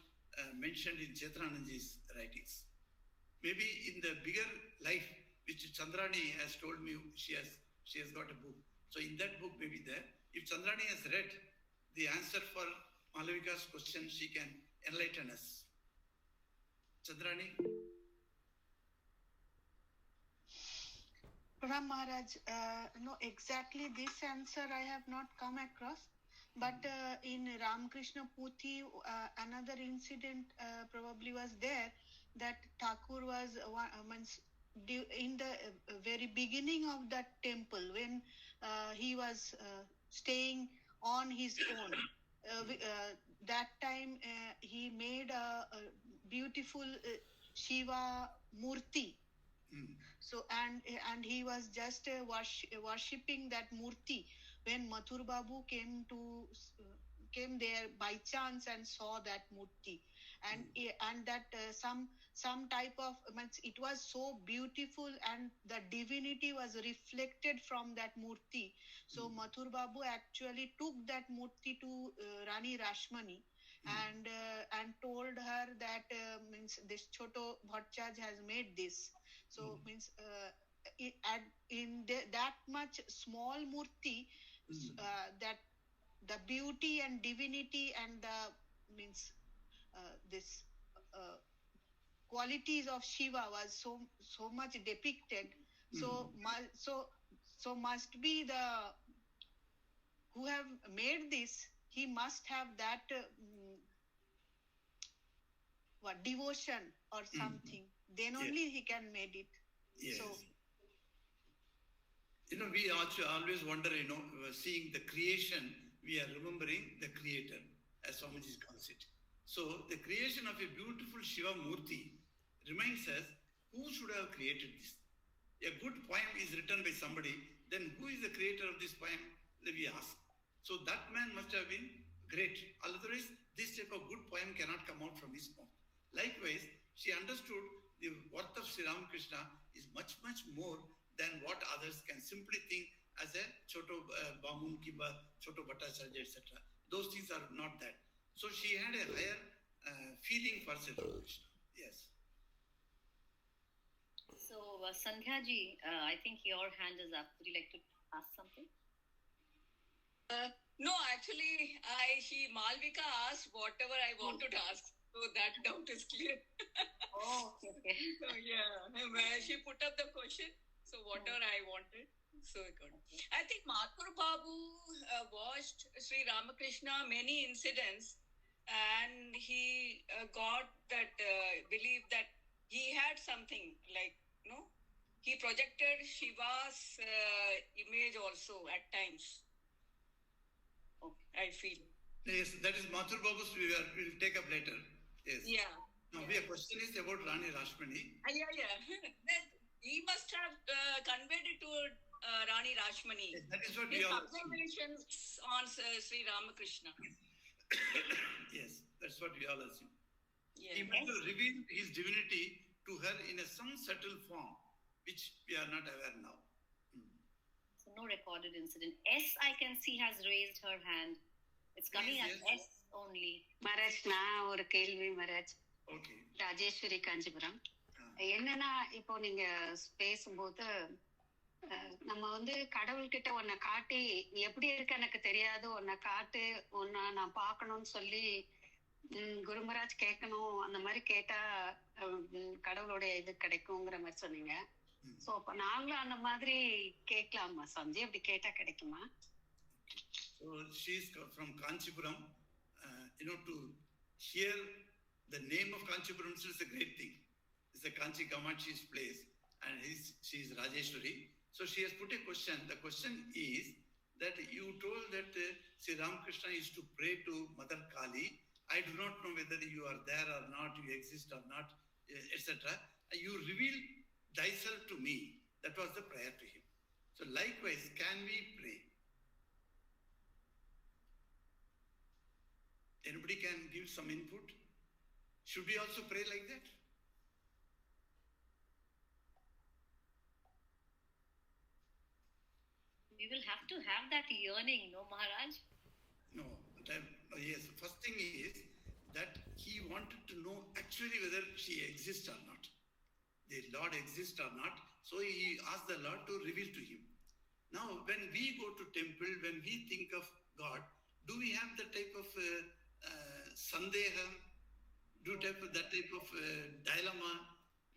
mentioned in Chetananandji's writings. Maybe in the bigger life, which Chandrani has told me, she has got a book. So in that book, maybe there. If Chandrani has read the answer for Malavika's question, she can enlighten us. Chandrani? Pranam Maharaj, no, exactly this answer I have not come across. But in Ramakrishna Puthi, another incident probably was there that Thakur was in the very beginning of that temple when he was staying on his own. That time he made a beautiful Shiva Murti. So and he was just worshipping that Murti when Mathur Babu came there by chance and saw that Murti, and that some type of it was so beautiful and the divinity was reflected from that Murti. So Mathur Babu actually took that Murti to Rani Rashmoni and told her that means this Choto Bhattacharya has made this. So means that much small murti, that the beauty and divinity and the means this qualities of Shiva was so much depicted. So must be the who have made this. He must have that what devotion or something. Then only he can made it. Yes. So, we also always wonder, seeing the creation, we are remembering the creator, as Swamiji calls it. So the creation of a beautiful Shiva Murti reminds us, who should have created this? A good poem is written by somebody, then who is the creator of this poem? We ask. So that man must have been great. Otherwise, this type of good poem cannot come out from his mouth. Likewise, she understood the worth of Sri Ramakrishna is much, much more than what others can simply think as a Choto Bamun Kiba, Choto Bhattacharya, etc. Those things are not that. So she had a higher feeling for Sri Ramakrishna. Yes. So, Sandhya ji, I think your hand is up. Would you like to ask something? No, actually, Malvika asked whatever I wanted to ask. So that doubt is clear. Oh, okay. So she put up the question. So whatever I wanted, so good. I think Mathur Babu watched Sri Ramakrishna many incidents, and he got that belief that he had something like, he projected Shiva's image also at times. Okay, I feel. Yes, that is Mathur Babu's. We'll take up later. Yes. Yeah. Now, your question is about Rani Rashmoni. Yeah. He must have conveyed it to Rani Rashmoni. Yes, that is what we all observations on Sri Ramakrishna. Yes, that's what we all assume. Yes. He must have revealed his divinity to her in some subtle form, which we are not aware now. So no recorded incident. S, I can see, has raised her hand. It's coming as S only. Maharaj, நான் ஒரு கேள்வி Maharaj. Okay. Rajeswari Kanchipuram. என்னன்னா இப்போ நீங்க பேசும்போது நம்ம கடவுள்கிட்ட உன்னை காட்டி எப்படி இருக்கு எனக்கு தெரியாது, உன்னை காட்டு, உன்னை நான் பார்க்கணும்னு சொல்லி குருமராஜ் கேட்கணும், அந்த மாதிரி கேட்டா கடவுளுடைய இது கிடைக்குங்கிற மாதிரி சொன்னீங்க. சோ அப்ப நாங்களும் அந்த மாதிரி கேட்கலாமா சஞ்சி? அப்படி கேட்டா கிடைக்குமா? So she is from Kanchipuram. To hear the name of Kanchipuram is a great thing. It's a Kanchi Kamachi's place, and she is Rajeshwari. So she has put a question. The question is that you told that Sri Ramakrishna used to pray to Mother Kali. I do not know whether you are there or not, you exist or not, etc. You reveal thyself to me. That was the prayer to him. So likewise, can we pray? Anybody can give some input? Should we also pray like that? We will have to have that yearning, no, Maharaj? No. Yes. First thing is that he wanted to know actually whether she exists or not. The Lord exists or not. So he asked the Lord to reveal to him. Now, when we go to temple, when we think of God, do we have that type of sandeham? That type of dilemma?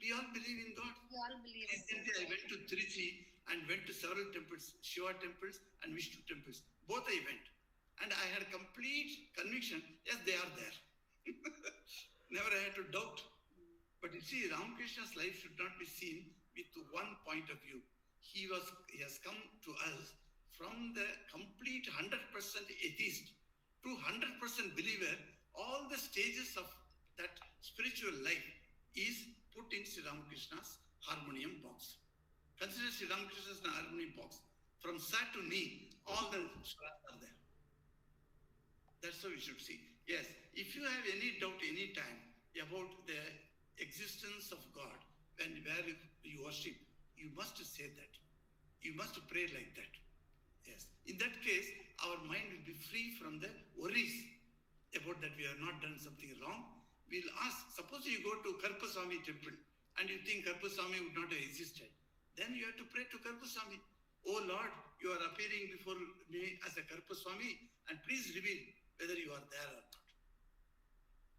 We all believe in God. We all believe in God. I went to Trichy, and went to several temples, Shiva temples and Vishnu temples. Both I went. And I had complete conviction, yes, they are there. Never I had to doubt. But you see, Ramakrishna's life should not be seen with one point of view. He has come to us from the complete 100% atheist to 100% believer. All the stages of that spiritual life is put in Sri Ramakrishna's harmonium box. Consider Sri Ramakrishna's harmonium box. From Sa to Ni, all the swaras are there. That's how we should see. Yes, if you have any doubt any time about the existence of God, where you worship, you must say that. You must pray like that. Yes. In that case, our mind will be free from the worries about that we have not done something wrong. We'll ask, suppose you go to Karpaswamy temple and you think Karpaswamy would not have existed. Then you have to pray to Karpaswamy. Oh Lord, you are appearing before me as a Karpaswamy and please reveal whether you are there or not.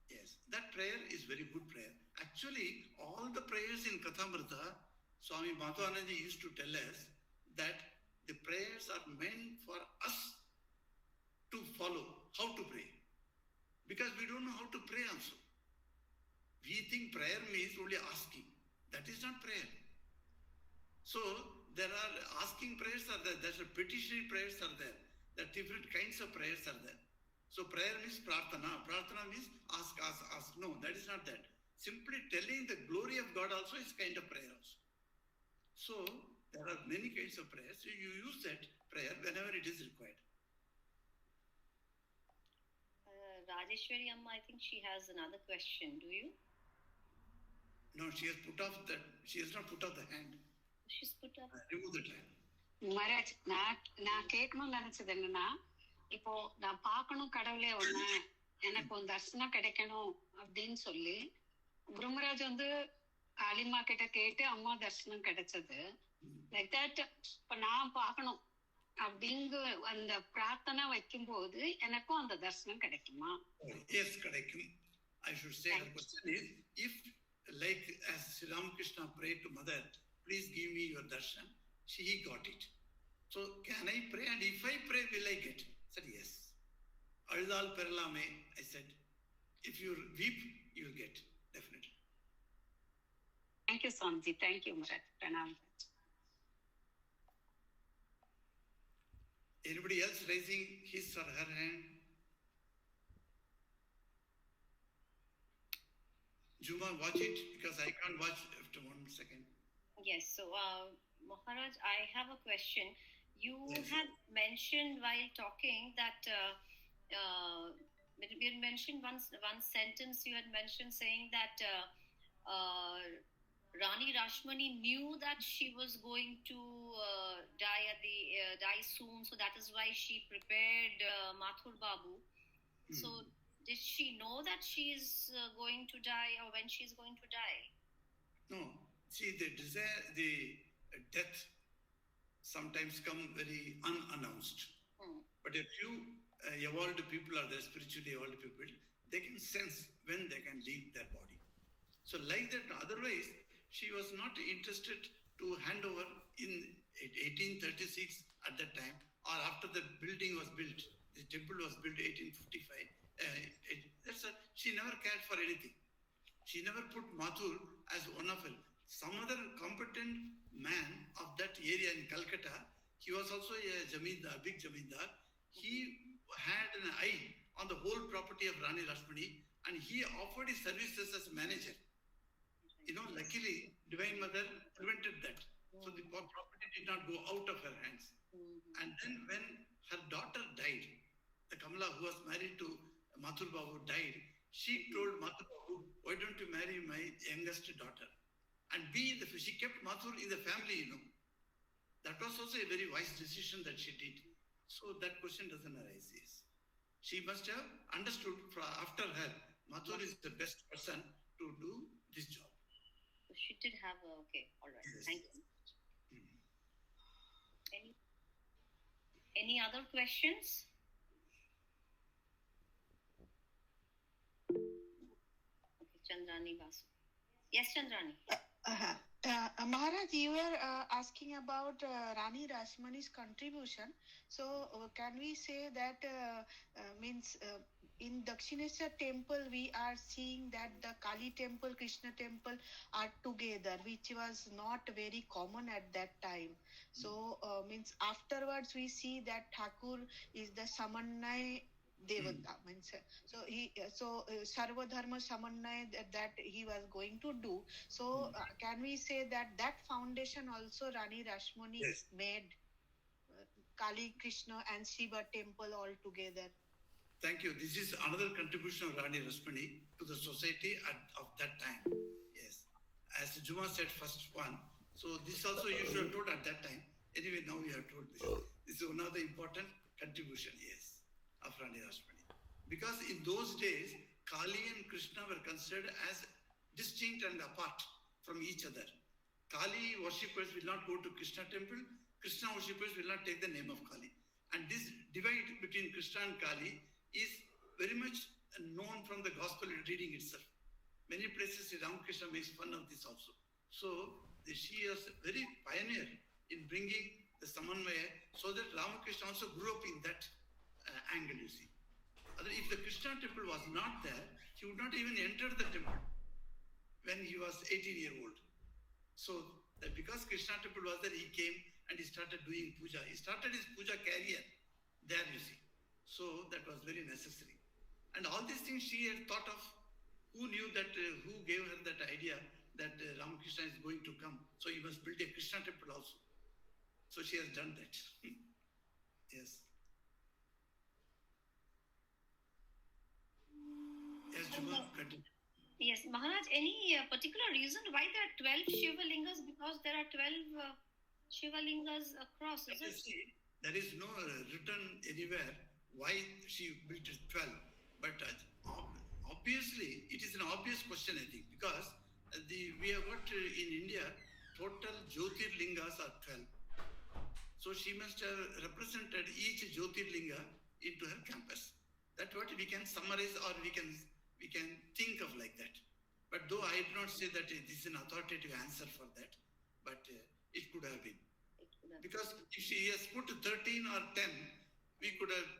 Yes, that prayer is very good prayer. Actually, all the prayers in Kathamrita, Swami Madhavananda used to tell us that the prayers are meant for us to follow how to pray. Because we don't know how to pray also. We think prayer means only asking. That is not prayer. So, there are asking prayers are there. There's a petitionary prayers are there. There are different kinds of prayers are there. So prayer means prarthana. Prarthana means ask. No, that is not that. Simply telling the glory of God also is kind of prayer also. So there are many kinds of prayers. So you use that prayer whenever it is required. Rajeshwari Amma, I think she has another question. Do you? No, she has put off that. She has not put off the hand. She's put up. Remove the hand. Maharaj, நான் கேட்கணும்னு நினைச்சது என்னன்னா, இப்போ நான் பார்க்கணும் கடவுளே ஒண்ணு, எனக்கு ஒரு தரிசனம் கிடைக்கணும் அப்படின்னு சொல்லி குருமராஜ் வந்து காளிமா கிட்ட கேட்டு அம்மா தரிசனம் கிடைச்சது. லைக் தட் இப்ப நான் பார்க்கணும் அப்படிங்க அந்த பிரார்த்தனை வைக்கும் போது எனக்கும் அந்த தரிசனம் கிடைக்குமா? Yes, கிடைக்கும். I should say her question is, if like as Sri Ramakrishna prayed to Mother, please give me your darshan, he got it. So can I pray? And if I pray, will I get? I said yes. Aludal peralame, I said, if you weep, you will get, definitely. Thank you, Swamiji. Thank you, Maharaj. Pranam. Anybody else raising his or her hand? Juma, watch it because I can't watch after 1 second. Yes, so Maharaj, I have a question. You had mentioned while talking that you had mentioned one sentence. You had mentioned saying that Rani Rashmoni knew that she was going to die soon, so that is why she prepared Mathur Babu. So did she know that she is going to die, or when she is going to die? No. See, the desire, the death sometimes come very unannounced. But a few evolved people are there, spiritually evolved people, they can sense when they can leave their body. So like that, otherwise, she was not interested to hand over in 1836 at that time, or after the building was built, the temple was built 1855. She never cared for anything. She never put Mathur as one of her. Some other competent man of that area in Calcutta, he was also a jamindar, big jamindar. He had an eye on the whole property of Rani Rashmoni, and he offered his services as manager. You know, luckily, Divine Mother prevented that. So the property did not go out of her hands. And then when her daughter died, the Kamala who was married to Mathur Babu died, she told Mathur Babu, why don't you marry my youngest daughter? And she kept Mathur in the family, you know. That was also a very wise decision that she did. So that question doesn't arise, yes. She must have understood after her, Mathur is the best person to do this job. So she did have okay, all right. Yes. Thank you. Any other questions? Okay, Chandrani Basu. Yes, Chandrani. Maharaj, you were asking about Rani Rashmoni's contribution. So, can we say that means in Dakshineshwar temple we are seeing that the Kali temple, Krishna temple are together, which was not very common at that time. So, means afterwards we see that Thakur is the Samanay Devata. Means Sarva Dharma Samanay that he was going to do. So, can we say that foundation also Rani Rashmoni made Kali, Krishna, and Shiva temple all together? Thank you. This is another contribution of Rani Rashmoni to the society of that time. Yes. As Juma said, first one. So this also you should have told at that time. Anyway, now you have told this. This is another important contribution, yes, of Rani Rashmoni. Because in those days, Kali and Krishna were considered as distinct and apart from each other. Kali worshippers will not go to Krishna temple. Krishna worshippers will not take the name of Kali. And this divide between Krishna and Kali is very much known from the gospel reading itself. Many places Ramakrishna makes fun of this also. So she is very pioneer in bringing the Samanvaya so that Ramakrishna also grew up in that angle, you see. If the Krishna temple was not there, he would not even enter the temple when he was 18-year-old. So that because Krishna temple was there, he came and he started doing puja. He started his puja career there, you see. So that was very necessary. And all these things she had thought of. Who knew that, who gave her that idea that Ramakrishna is going to come. So he must build a Krishna temple also. So she has done that. Yes. Yes, Juma, continue. Yes, Maharaj, any particular reason why there are 12 Shiva lingas? Because there are 12 Shiva lingas across, is it? See, there is no written anywhere why she built 12. But obviously, it is an obvious question, I think, because we have got in India, total Jyotirlingas are 12. So she must have represented each Jyotirlinga into her campus. That's what we can summarize, or we can think of like that. But though I did not say that this is an authoritative answer for that, but it could have been. Because if she has put 13 or 10, we could have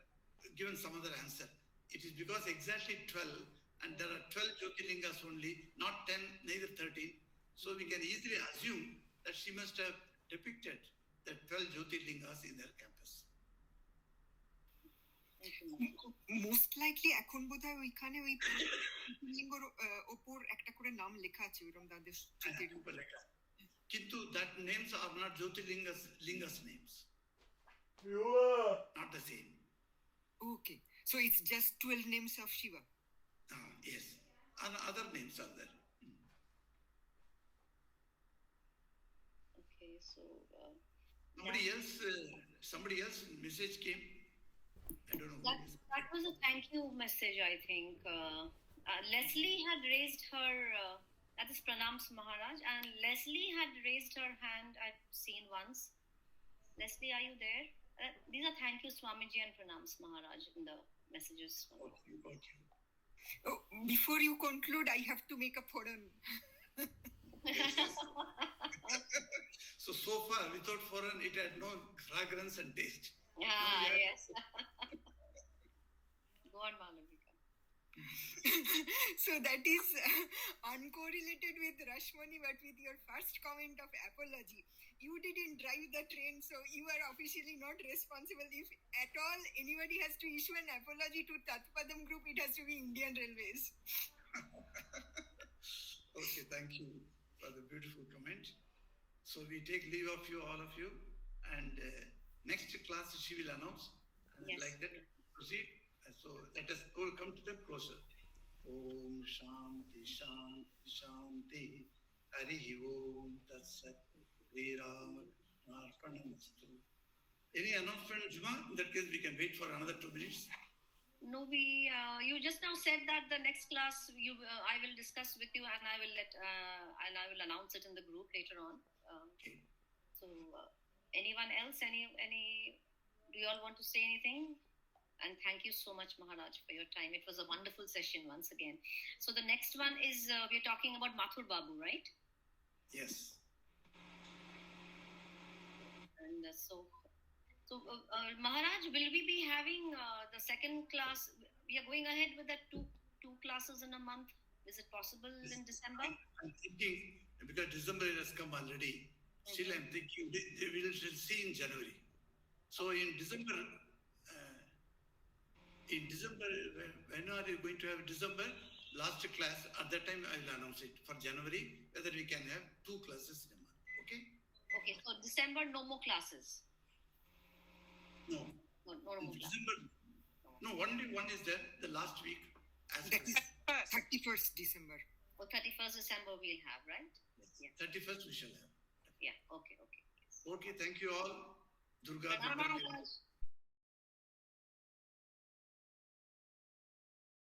given some other answer. It is because exactly 12, and there are 12 Jyotirlingas only, not 10, neither 13. So we can easily assume that she must have depicted the 12 Jyotirlingas in their campus. Most likely এখন বোধহয় ওইখানে ওই লিঙ্গর ওপর একটা করে নাম লেখা আছে ওরকম তাদের কিন্তু that names are not Jyotirlingas names. Not the same. Okay, so it's just 12 names of Shiva. Yes, and other names are there. Okay, so somebody else message came. I don't know. That was a thank you message, I think. Leslie had raised her, that is Pranams Maharaj, and Leslie had raised her hand, I've seen once. Leslie, are you there? These are thank you Swamiji and Pranams Maharaj in the messages. Okay. Oh, before you conclude, I have to make a foreign. So far, without foreign, it had no fragrance and taste. Yes. Go on, Malavika. So that is uncorrelated with Rashmoni, but with your first comment of apology. You didn't drive the train, so you are officially not responsible. If at all anybody has to issue an apology to Tat Padam group, it has to be Indian Railways. Okay, thank you for the beautiful comment. So we take leave of you, all of you, and next class she will announce. And yes. Like that, proceed. So let us come to them closer. Om Shanti Shanti Shanti Harihi Om Tat Sat Shri Ramakrishna. Any announcement, Juma? In that case, we can wait for another 2 minutes. No, you just now said that the next class I will discuss with you, and I will announce it in the group later on. Okay. So, anyone else? Do you all want to say anything? And thank you so much, Maharaj, for your time. It was a wonderful session once again. So the next one is, we're talking about Mathur Babu, right? Yes. Maharaj, will we be having the second class? We are going ahead with that two classes in a month. Is it possible in December? I'm thinking, because December has come already, still I'm thinking we will see in January. So in December, when are you going to have December last class? At that time, I will announce it for January, whether we can have 2 classes in a month. Okay? Okay, so December, no more classes. No. No more December. No, only one is there, the last week. That is 31st December. Or 31st December we'll have, right? Yes. Yeah. 31st we shall have. Yeah, okay. Okay, thank you all. Durga.